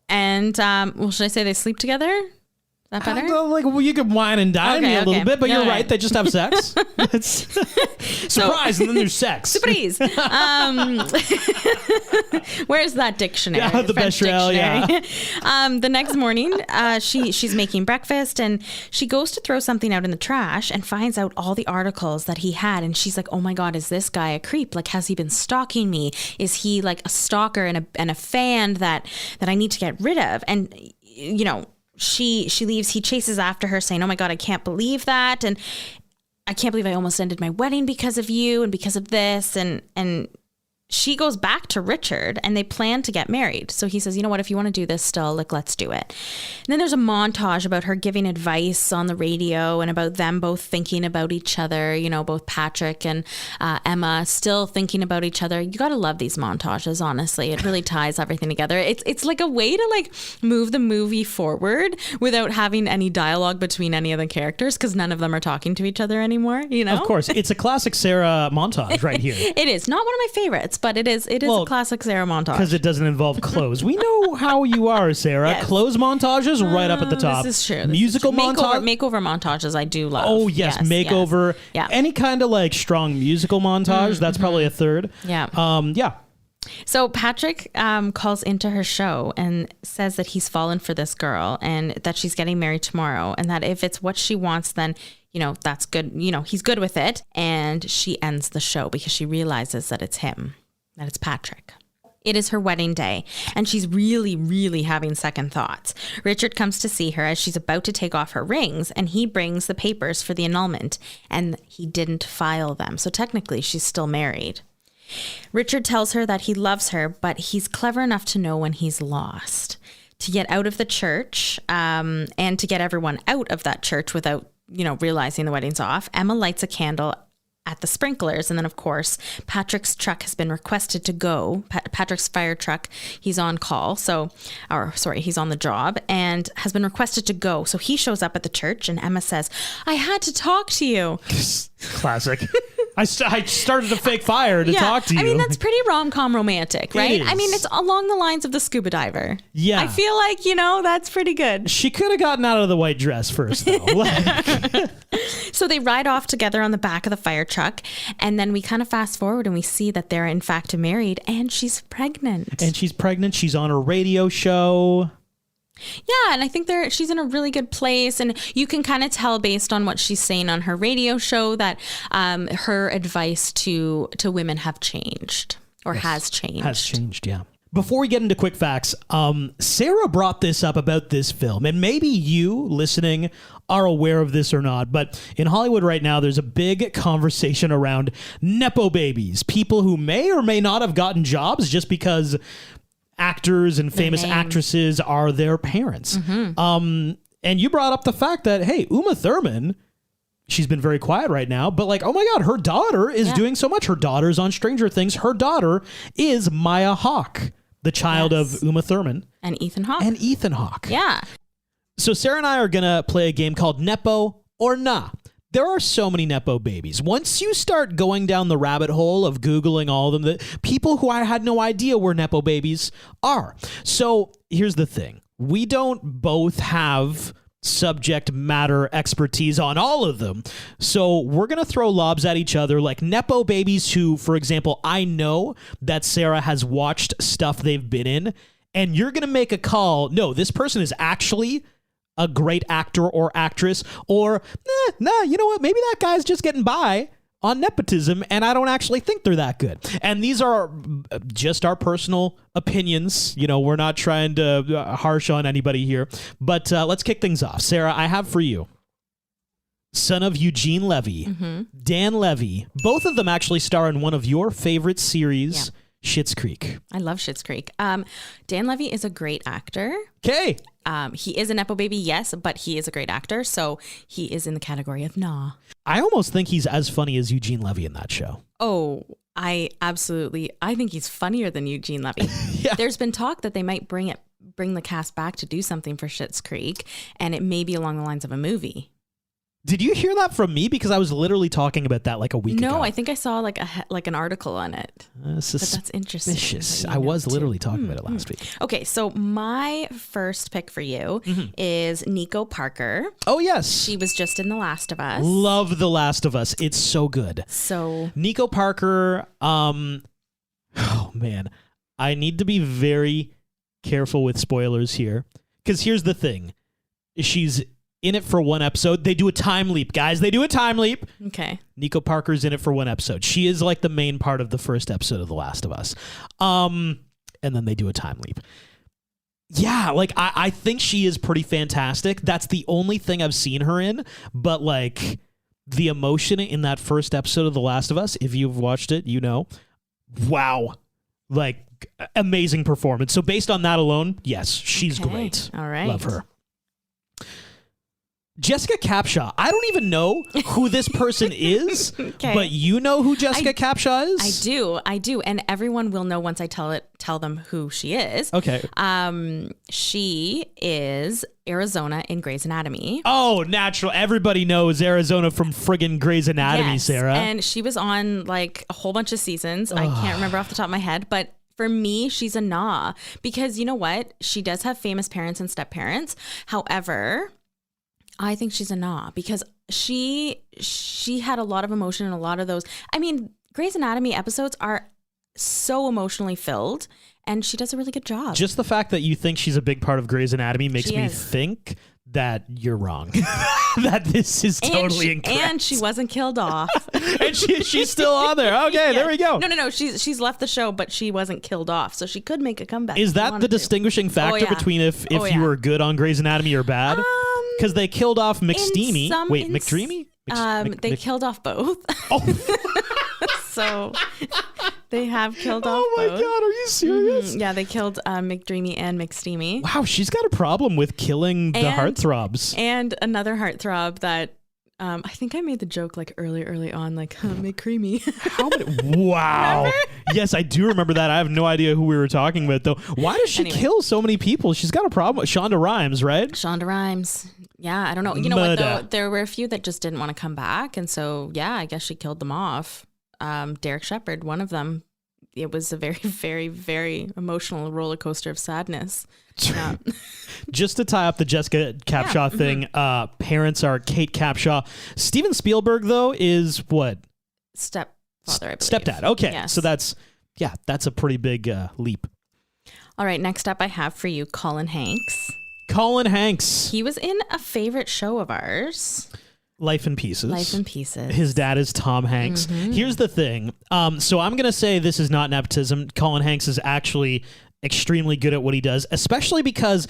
And, should I say they sleep together? Is that better? You could wine and dine me a little bit, but you're right. They just have sex. Surprise, and then there's sex. Surprise. Where's that dictionary? Yeah, the best dictionary. Yeah. The next morning, she's making breakfast, and she goes to throw something out in the trash and finds out all the articles that he had. And she's like, oh my God, is this guy a creep? Like, has he been stalking me? Is he like a stalker and a fan that I need to get rid of? And, she leaves. He chases after her saying, oh my God, I can't believe that. And I can't believe I almost ended my wedding because of you and because of this. And she goes back to Richard and they plan to get married. So he says, you know what, if you want to do this still, like, let's do it. And then there's a montage about her giving advice on the radio and about them both thinking about each other, you know, both Patrick and Emma still thinking about each other. You got to love these montages, honestly. It really ties everything together. It's like a way to like move the movie forward without having any dialogue between any of the characters because none of them are talking to each other anymore, you know? Of course. It's a classic Sarah montage right here. It is. Not one of my favorites, but it is Well, a classic Sarah montage. Because it doesn't involve clothes. We know how you are, Sarah. Yes. Clothes montages right up at the top. This is true. Musical montage. Makeover montages I do love. Oh, yes. Makeover. Yes. Yeah. Any kind of like strong musical montage. That's probably a third. Yeah. Yeah. So Patrick calls into her show and says that he's fallen for this girl and that she's getting married tomorrow and that if it's what she wants, then, you know, that's good. You know, he's good with it. And she ends the show because she realizes that it's him, that it's Patrick. It is her wedding day, and she's really, really having second thoughts. Richard comes to see her as she's about to take off her rings, and he brings the papers for the annulment, and he didn't file them. So technically, she's still married. Richard tells her that he loves her, but he's clever enough to know when he's lost. To get out of the church, and to get everyone out of that church without, you know, realizing the wedding's off, Emma lights a candle at the sprinklers. And then, of course, Patrick's truck has been requested to go. Patrick's fire truck, he's on call. He's on the job and has been requested to go. So he shows up at the church and Emma says, I had to talk to you. Classic. I started a fake fire to talk to you. I mean, that's pretty rom-com romantic, right? is. I mean, it's along the lines of the scuba diver. Yeah. I feel like, you know, that's pretty good. She could have gotten out of the white dress first, though. So they ride off together on the back of the fire truck. And then we kind of fast forward and we see that they're in fact married and she's pregnant. She's on a radio show. Yeah, and I think she's in a really good place, and you can kind of tell based on what she's saying on her radio show that her advice to women have changed or has changed. Has changed, yeah. Before we get into quick facts, Sarah brought this up about this film, and maybe you listening are aware of this or not, but in Hollywood right now, there's a big conversation around Nepo babies, people who may or may not have gotten jobs just because actors and famous actresses are their parents. And you brought up the fact that, hey, Uma Thurman, she's been very quiet right now, but like, oh my God, her daughter is doing so much. Her daughter's on Stranger Things. Her daughter is Maya Hawke, the child of Uma Thurman. And Ethan Hawke. Yeah. So Sarah and I are going to play a game called Nepo or Nah. There are so many Nepo babies. Once you start going down the rabbit hole of Googling all of them, the people who I had no idea were Nepo babies are. So here's the thing. We don't both have subject matter expertise on all of them. So we're going to throw lobs at each other like Nepo babies who, for example, I know that Sarah has watched stuff they've been in, and you're going to make a call. No, this person is actually a great actor or actress, or you know what? Maybe that guy's just getting by on nepotism, and I don't actually think they're that good. And these are just our personal opinions. You know, we're not trying to harsh on anybody here, but let's kick things off. Sarah, I have for you son of Eugene Levy, Dan Levy. Both of them actually star in one of your favorite series, Schitt's Creek. I love Schitt's Creek. Dan Levy is a great actor. Okay. He is a Nepo baby, yes, but he is a great actor, so he is in the category of nah. I almost think he's as funny as Eugene Levy in that show. Oh, I think he's funnier than Eugene Levy. Yeah. There's been talk that they might bring the cast back to do something for Schitt's Creek, and it may be along the lines of a movie. Did you hear that from me? Because I was literally talking about that like a week ago. No, I think I saw like an article on it. But that's interesting. Suspicious. I was literally talking about it last week. Okay, so my first pick for you is Nico Parker. Oh, yes. She was just in The Last of Us. Love The Last of Us. It's so good. So Nico Parker, oh man, I need to be very careful with spoilers here. Because here's the thing. She's in it for one episode. They do a time leap, guys. They do a time leap. Okay. Nico Parker's in it for one episode. She is like the main part of the first episode of The Last of Us. And then they do a time leap. Yeah, like I think she is pretty fantastic. That's the only thing I've seen her in, but like the emotion in that first episode of The Last of Us, if you've watched it, you know, wow, like amazing performance. So based on that alone, yes, she's great. All right. Love her. Jessica Capshaw. I don't even know who this person is, but you know who Jessica Capshaw is? I do. And everyone will know once I tell them who she is. Okay. She is Arizona in Grey's Anatomy. Oh, natural. Everybody knows Arizona from friggin' Grey's Anatomy, Yes. Sarah. And she was on like a whole bunch of seasons. I can't remember off the top of my head, but for me, she's a nah. Because you know what? She does have famous parents and step parents. However, I think she's a nah because she had a lot of emotion in a lot of those. I mean, Grey's Anatomy episodes are so emotionally filled, and she does a really good job. Just the fact that you think she's a big part of Grey's Anatomy makes me think that you're wrong. That this is totally incorrect. And she wasn't killed off. And she's still on there. Okay, there we go. No. She's left the show, but she wasn't killed off, so she could make a comeback. Is that the distinguishing factor between if you were good on Grey's Anatomy or bad? Because they killed off McSteamy. Wait, McDreamy? They killed off both. Oh. So they have killed off both. Oh my God, are you serious? Yeah, they killed McDreamy and McSteamy. Wow, she's got a problem with killing the heartthrobs. And another heartthrob that I think I made the joke like early on, like McCreamy. Wow. Remember? Yes, I do remember that. I have no idea who we were talking about though. Why does she kill so many people? She's got a problem with Shonda Rhimes, right? Shonda Rhimes. Yeah, I don't know. You know what though? There were a few that just didn't want to come back, and so yeah, I guess she killed them off. Derek Shepherd, one of them. It was a very, very, very emotional roller coaster of sadness. Yeah. Just to tie up the Jessica Capshaw thing, parents are Kate Capshaw. Steven Spielberg, though, is what? Stepfather, I believe. Stepdad. Okay. Yes. So that's a pretty big leap. All right. Next up, I have for you Colin Hanks. Colin Hanks. He was in a favorite show of ours. Life in Pieces. Life in Pieces. His dad is Tom Hanks. Here's the thing. So I'm going to say this is not nepotism. Colin Hanks is actually extremely good at what he does, especially because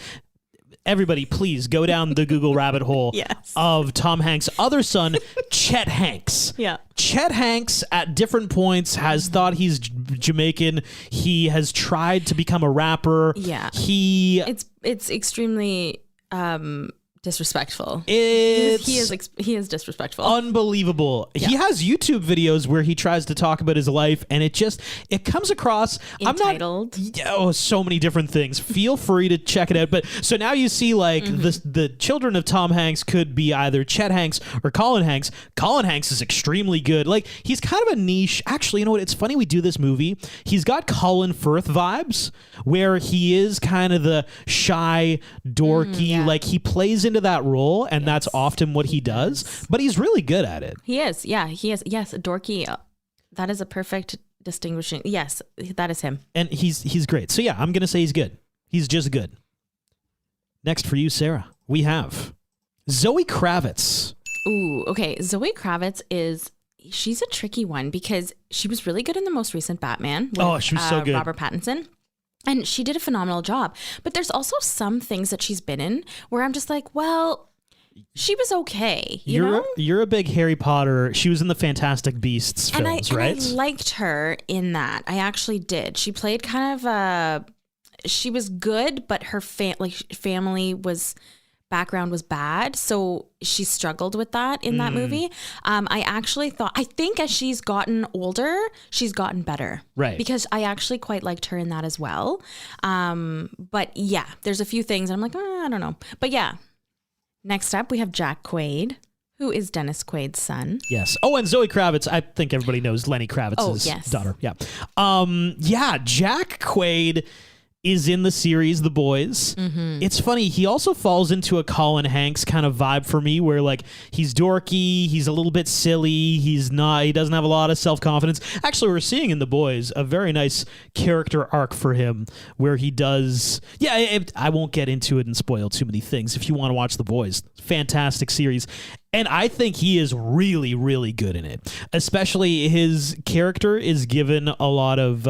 everybody, please go down the Google rabbit hole of Tom Hanks' other son, Chet Hanks. Yeah. Chet Hanks at different points has thought he's Jamaican. He has tried to become a rapper. Yeah. It's extremely disrespectful. He is disrespectful. Unbelievable. Yeah. He has YouTube videos where he tries to talk about his life, and it comes across entitled. So many different things. Feel free to check it out. But so now you see like the children of Tom Hanks could be either Chet Hanks or Colin Hanks. Colin Hanks is extremely good. Like he's kind of a niche. Actually, you know what? It's funny we do this movie. He's got Colin Firth vibes, where he is kind of the shy, dorky. Like he plays into that role, and that's often what he does, but he's really good at it. He is. Yes, dorky. That is a perfect distinguishing. Yes, that is him. And he's great. So yeah, I'm going to say he's good. He's just good. Next for you, Sarah, we have Zoe Kravitz. Ooh, okay. Zoe Kravitz she's a tricky one because she was really good in the most recent Batman with, she was so good. Robert Pattinson. And she did a phenomenal job. But there's also some things that she's been in where I'm just like, well, she was okay. You're a big Harry Potter. She was in the Fantastic Beasts films, right? And I liked her in that. I actually did. She played kind of she was good, but her family background was bad, so she struggled with that in that movie. I think as she's gotten older, she's gotten better, right? Because I actually quite liked her in that as well. But yeah, there's a few things I'm like, I don't know. But yeah, next up we have Jack Quaid, who is Dennis Quaid's son. Yes. Oh, and Zoe Kravitz. I think everybody knows Lenny Kravitz's daughter. Yeah. Jack Quaid is in the series The Boys. It's funny, he also falls into a Colin Hanks kind of vibe for me, where like he's dorky, he's a little bit silly, he doesn't have a lot of self-confidence. Actually, we're seeing in The Boys a very nice character arc for him where he does, I won't get into it and spoil too many things. If you want to watch The Boys, fantastic series. And I think he is really, really good in it. Especially his character is given a lot of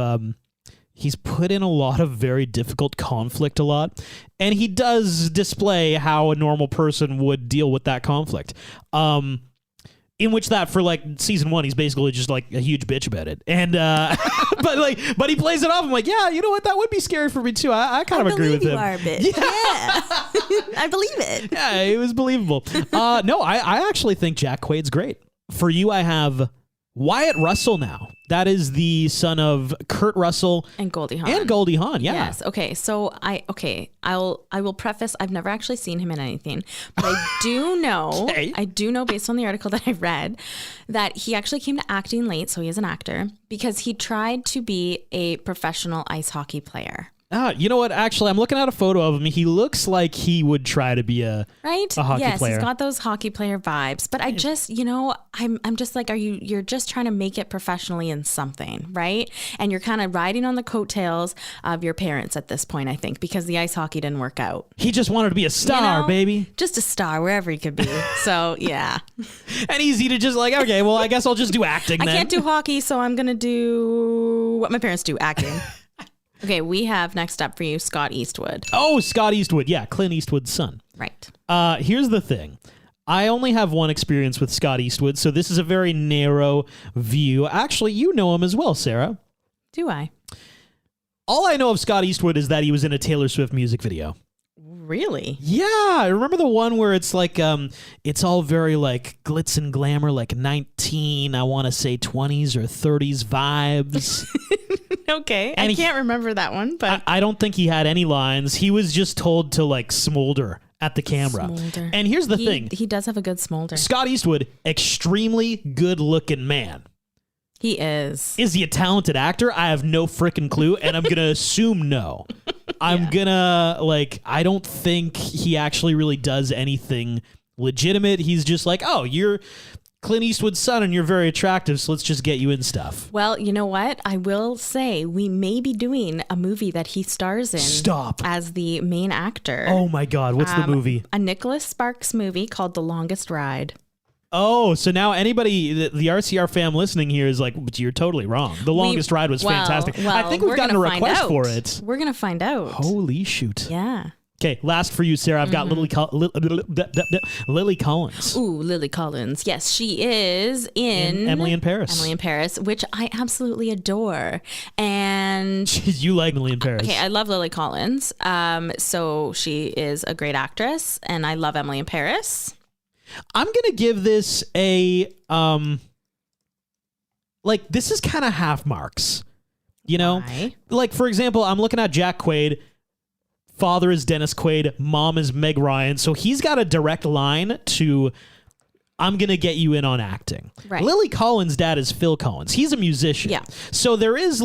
He's put in a lot of very difficult conflict a lot, and he does display how a normal person would deal with that conflict. In which that for like season 1, he's basically just like a huge bitch about it, and but he plays it off. I'm like, yeah, you know what? That would be scary for me too. I kind of agree with him. You are a bitch. Yeah. I believe it. Yeah, it was believable. No, I actually think Jack Quaid's great. For you, I have Wyatt Russell now. That is the son of Kurt Russell and Goldie Hawn. Yeah. Yes. Okay. So I will preface, I've never actually seen him in anything, but I do know I do know based on the article that I read that he actually came to acting late, so he is an actor, because he tried to be a professional ice hockey player. You know what? Actually, I'm looking at a photo of him. He looks like he would try to be a hockey player. Yes, he's got those hockey player vibes. But I just, I'm just like, you're just trying to make it professionally in something, right? And you're kind of riding on the coattails of your parents at this point, I think, because the ice hockey didn't work out. He just wanted to be a star, baby. Just a star wherever he could be. So, yeah. And easy to just like, okay, well, I guess I'll just do acting then. I can't do hockey, so I'm going to do what my parents do, acting. Okay, we have next up for you Scott Eastwood. Oh, Scott Eastwood. Yeah, Clint Eastwood's son. Right. Here's the thing. I only have one experience with Scott Eastwood, so this is a very narrow view. Actually, you know him as well, Sarah. Do I? All I know of Scott Eastwood is that he was in a Taylor Swift music video. Really? Yeah, remember the one where it's like, it's all very like glitz and glamour, like 20s or 30s vibes. Okay, and I can't remember that one, but I don't think he had any lines. He was just told to like smolder at the camera. Smolder. And here's the thing. He does have a good smolder. Scott Eastwood, extremely good looking man. He is. Is he a talented actor? I have no freaking clue, and I'm going to assume no. I'm going to, I don't think he actually really does anything legitimate. He's just like, oh, you're Clint Eastwood's son and you're very attractive, so let's just get you in stuff. Well, you know what? I will say we may be doing a movie that he stars in. Stop. As the main actor. Oh my God, what's the movie? A Nicholas Sparks movie called The Longest Ride. Oh, so now anybody, the RCR fam listening here is like, but you're totally wrong. The Longest Ride was fantastic. I think we've gotten a request for it. We're going to find out. Holy shoot. Yeah. Okay, last for you, Sarah. I've got Lily Collins. Ooh, Lily Collins. Yes, she is in Emily in Paris. Emily in Paris, which I absolutely adore. And you like Emily in Paris. Okay, I love Lily Collins. So she is a great actress, and I love Emily in Paris. I'm going to give this a, this is kind of half marks, you know? Why? Like, for example, I'm looking at Jack Quaid. Father is Dennis Quaid. Mom is Meg Ryan. So he's got a direct line to, I'm going to get you in on acting. Right. Lily Collins' dad is Phil Collins. He's a musician. Yeah. So there is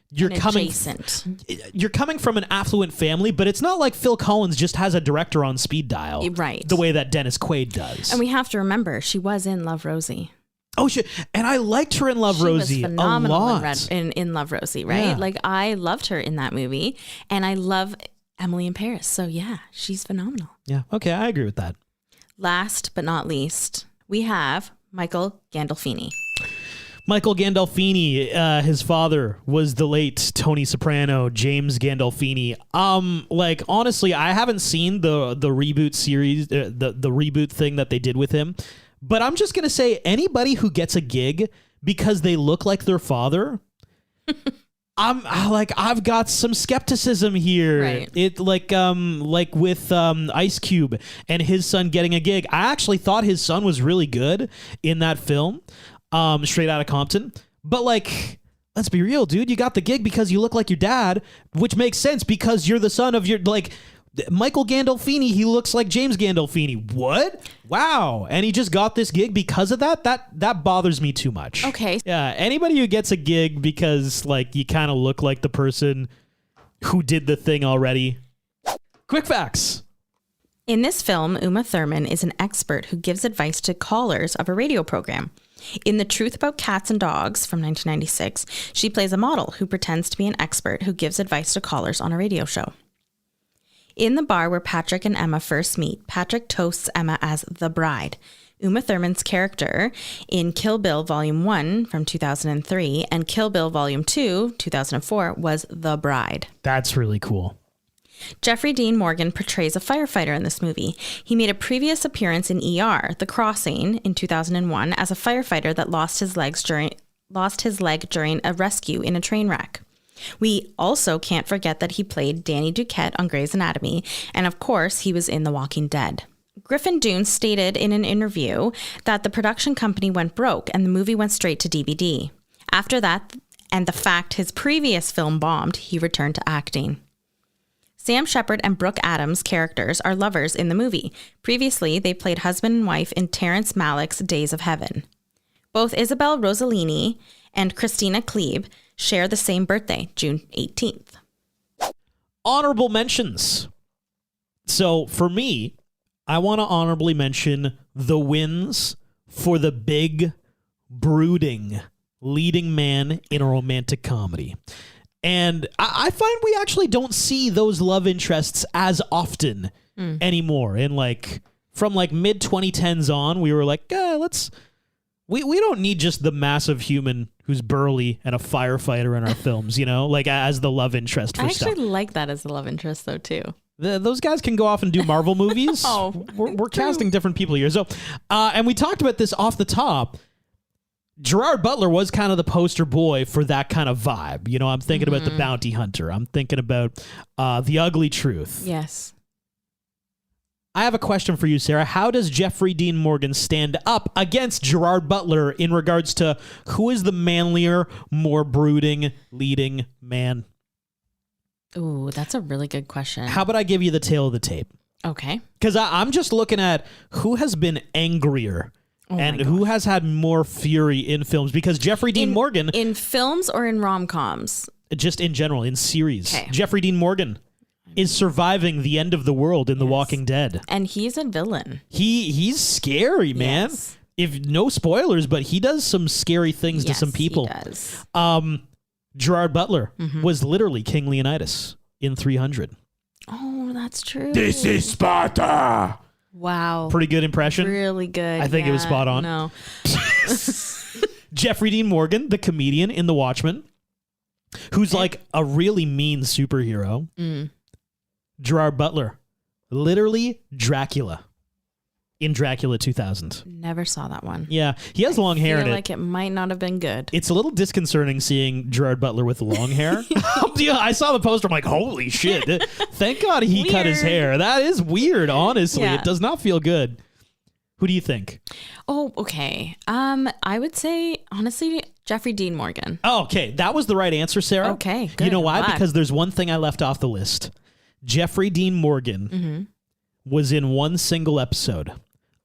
you're coming from an affluent family, but it's not like Phil Collins just has a director on speed dial. Right. The way that Dennis Quaid does. And we have to remember, she was in Love, Rosie. Oh, shit. And I liked her in Love, Rosie was phenomenal a lot. In Love, Rosie, right? Yeah. Like, I loved her in that movie, and I love Emily in Paris. So, yeah, she's phenomenal. Yeah. Okay, I agree with that. Last but not least, we have Michael Gandolfini. Michael Gandolfini, his father was the late Tony Soprano, James Gandolfini. Honestly, I haven't seen the reboot series, the reboot thing that they did with him. But I'm just gonna say, anybody who gets a gig because they look like their father, I've got some skepticism here. Right. It like with Ice Cube and his son getting a gig. I actually thought his son was really good in that film. Straight Outta Compton. But let's be real, dude. You got the gig because you look like your dad, which makes sense because you're the son of your, Michael Gandolfini, he looks like James Gandolfini. What? Wow. And he just got this gig because of that? That bothers me too much. Okay. Yeah, anybody who gets a gig because, you kind of look like the person who did the thing already. Quick facts. In this film, Uma Thurman is an expert who gives advice to callers of a radio program. In The Truth About Cats and Dogs from 1996, she plays a model who pretends to be an expert who gives advice to callers on a radio show. In the bar where Patrick and Emma first meet, Patrick toasts Emma as the bride. Uma Thurman's character in Kill Bill Volume 1 from 2003 and Kill Bill Volume 2, 2004, was the bride. That's really cool. Jeffrey Dean Morgan portrays a firefighter in this movie. He made a previous appearance in ER, The Crossing, in 2001 as a firefighter that lost his leg during a rescue in a train wreck. We also can't forget that he played Danny Duquette on Grey's Anatomy, and of course, he was in The Walking Dead. Griffin Dunne stated in an interview that the production company went broke and the movie went straight to DVD. After that, and the fact his previous film bombed, he returned to acting. Sam Shepard and Brooke Adams' characters are lovers in the movie. Previously, they played husband and wife in Terrence Malick's Days of Heaven. Both Isabel Rossellini and Christina Klebe share the same birthday, June 18th. Honorable mentions. So for me, I want to honorably mention the wins for the big, brooding leading man in a romantic comedy. And I find we actually don't see those love interests as often anymore. And from mid 2010s on, we were like, we don't need just the massive human who's burly and a firefighter in our films, as the love interest for I stuff. actually like that as the love interest, though, too. Those guys can go off and do Marvel movies. We're casting different people here. So, and we talked about this off the top. Gerard Butler was kind of the poster boy for that kind of vibe. I'm thinking about The Bounty Hunter. I'm thinking about The Ugly Truth. Yes. I have a question for you, Sarah. How does Jeffrey Dean Morgan stand up against Gerard Butler in regards to who is the manlier, more brooding, leading man? Ooh, that's a really good question. How about I give you the tail of the tape? Okay. Because I'm just looking at who has been angrier and who has had more fury in films. Because Jeffrey Dean Morgan... In films or in rom-coms? Just in general, in series. Okay. Jeffrey Dean Morgan is surviving the end of the world in The Walking Dead. And he's a villain. He's scary, man. Yes. If no spoilers, but he does some scary things to some people. He does. Gerard Butler was literally King Leonidas in 300. Oh, that's true. This is Sparta. Wow. Pretty good impression. Really good. I think it was spot on. No. Jeffrey Dean Morgan, the comedian in The Watchmen, who's like a really mean superhero. Gerard Butler, literally Dracula in Dracula 2000. Never saw that one. Yeah, he has long hair I in feel it. like it might not have been good. It's a little disconcerting seeing Gerard Butler with long hair. Yeah, I saw the poster. I'm like, holy shit. Thank God he cut his hair. That is weird, honestly. Yeah. It does not feel good. Who do you think? Oh, okay. I would say, honestly, Jeffrey Dean Morgan. Oh, okay. That was the right answer, Sarah. Okay, good. You know why? I'm glad. Because there's one thing I left off the list. Jeffrey Dean Morgan was in one single episode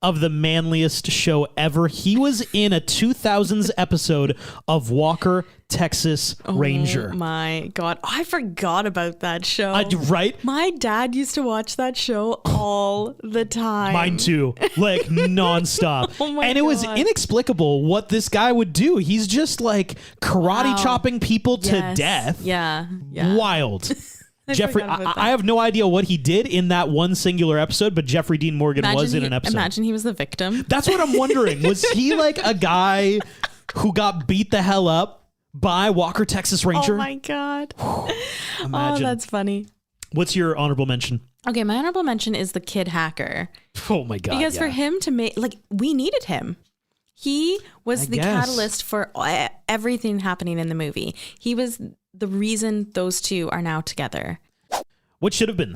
of the manliest show ever. He was in a 2000s episode of Walker, Texas Ranger. Oh my God. I forgot about that show. Right? My dad used to watch that show all the time. Mine too. Like nonstop. Oh my and it was God. inexplicable what this guy would do. He's just like karate chopping people to Yes. death. Yeah. Wild. Jeffrey, forgot about I have no idea what he did in that one singular episode, but Jeffrey Dean Morgan was in an episode. Imagine he was the victim. That's what I'm wondering. Was he like a guy who got beat the hell up by Walker, Texas Ranger? Oh my God. Imagine. Oh, that's funny. What's your honorable mention? Okay, my honorable mention is the kid hacker. Oh my God. Because for him to make, we needed him. He was the catalyst for everything happening in the movie. He was the reason those two are now together. What should have been?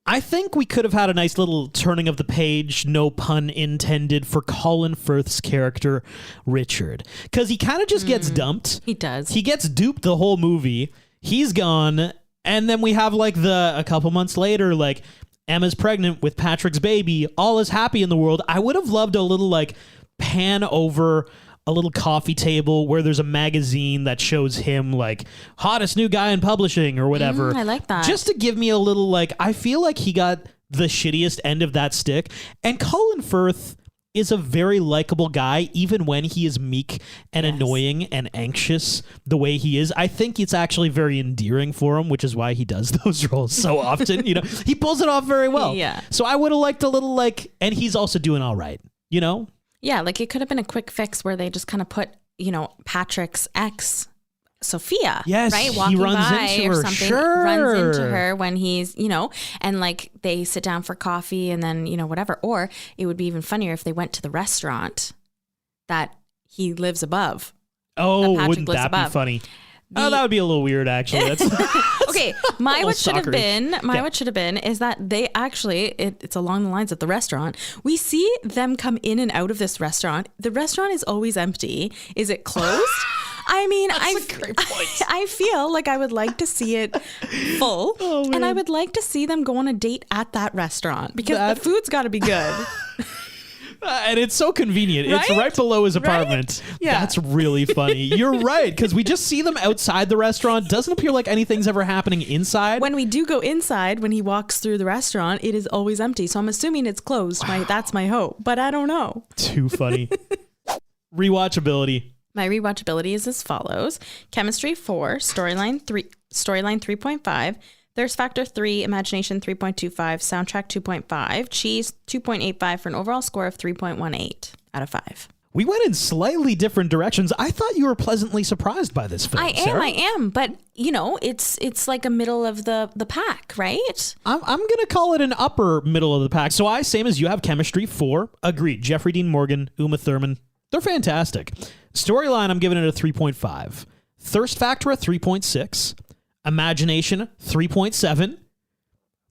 I think we could have had a nice little turning of the page, no pun intended, for Colin Firth's character, Richard. Because he kind of just gets dumped. He does. He gets duped the whole movie. He's gone. And then we have a couple months later, Emma's pregnant with Patrick's baby. All is happy in the world. I would have loved a little pan over a little coffee table where there's a magazine that shows him hottest new guy in publishing or whatever. I like that. Just to give me a little I feel like he got the shittiest end of that stick. And Colin Firth is a very likable guy, even when he is meek and annoying and anxious the way he is. I think it's actually very endearing for him, which is why he does those roles so often. You know, he pulls it off very well. Yeah. So I would have liked a little like, and he's also doing all right, you know? Yeah, like it could have been a quick fix where they just kind of put, you know, Patrick's ex, Sophia, Yes, right? he Walking runs by into or her, something, sure. runs into her when he's, you know, and like they sit down for coffee and then, you know, whatever. Or it would be even funnier if they went to the restaurant that he lives above. Oh, Patrick wouldn't lives that above. be funny? Oh, that would be a little weird, actually. That's Okay, my what should have stalkerish. been, Okay. what should have been is that they actually, it's along the lines of the restaurant. We see them come in and out of this restaurant. The restaurant is always empty. Is it closed? I mean, I feel like I would like to see it full, and I would like to see them go on a date at that restaurant because the food's got to be good. And it's so convenient. It's Right? right below his apartment. Yeah. That's really funny. You're right, because we just see them outside the restaurant. Doesn't appear like anything's ever happening inside. When we do go inside, when he walks through the restaurant, it is always empty. So I'm assuming it's closed. That's my hope, but I don't know. Too funny. Rewatchability. My rewatchability is as follows: chemistry 4, storyline 3.5, thirst factor 3, imagination 3.25, soundtrack 2.5, cheese 2.85 for an overall score of 3.18 out of 5. We went in slightly different directions. I thought you were pleasantly surprised by this film, Sarah. I am, but you know, it's like a middle of the pack, right? I'm going to call it an upper middle of the pack. So I, same as you, have chemistry 4. Agreed. Jeffrey Dean Morgan, Uma Thurman. They're fantastic. Storyline, I'm giving it a 3.5. Thirst factor, a 3.6. Imagination, 3.7.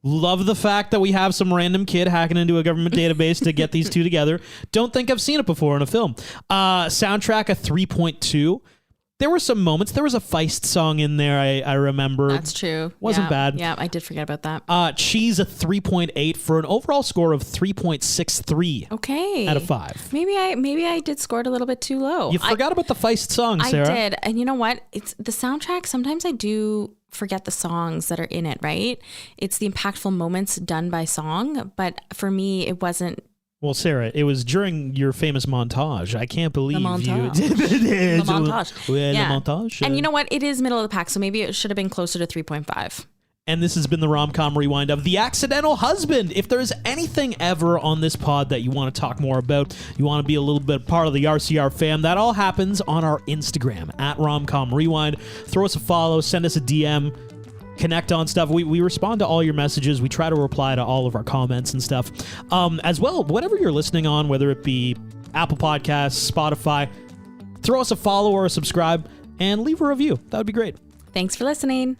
Love the fact that we have some random kid hacking into a government database to get these two together. Don't think I've seen it before in a film. Soundtrack, a 3.2. There were some moments. There was a Feist song in there, I remember. That's true. Wasn't Yeah. bad. Yeah, I did forget about that. Cheese, a 3.8 for an overall score of 3.63 Okay. out of 5. Maybe I did score it a little bit too low. You forgot about the Feist song, Sarah. I did. And you know what? It's the soundtrack. Sometimes I do forget the songs that are in it, right? It's the impactful moments done by song. But for me, it wasn't. Well, Sarah, it was during your famous montage. I can't believe you montage. did The montage. Yeah. The montage. And you know what? It is middle of the pack. So maybe it should have been closer to 3.5. And this has been the Rom-Com Rewind of The Accidental Husband. If there's anything ever on this pod that you want to talk more about, you want to be a little bit part of the RCR fam, that all happens on our Instagram, at Rom-Com Rewind. Throw us a follow, send us a DM, connect on stuff. We respond to all your messages. We try to reply to all of our comments and stuff. As well, whatever you're listening on, whether it be Apple Podcasts, Spotify, throw us a follow or a subscribe, and leave a review. That would be great. Thanks for listening.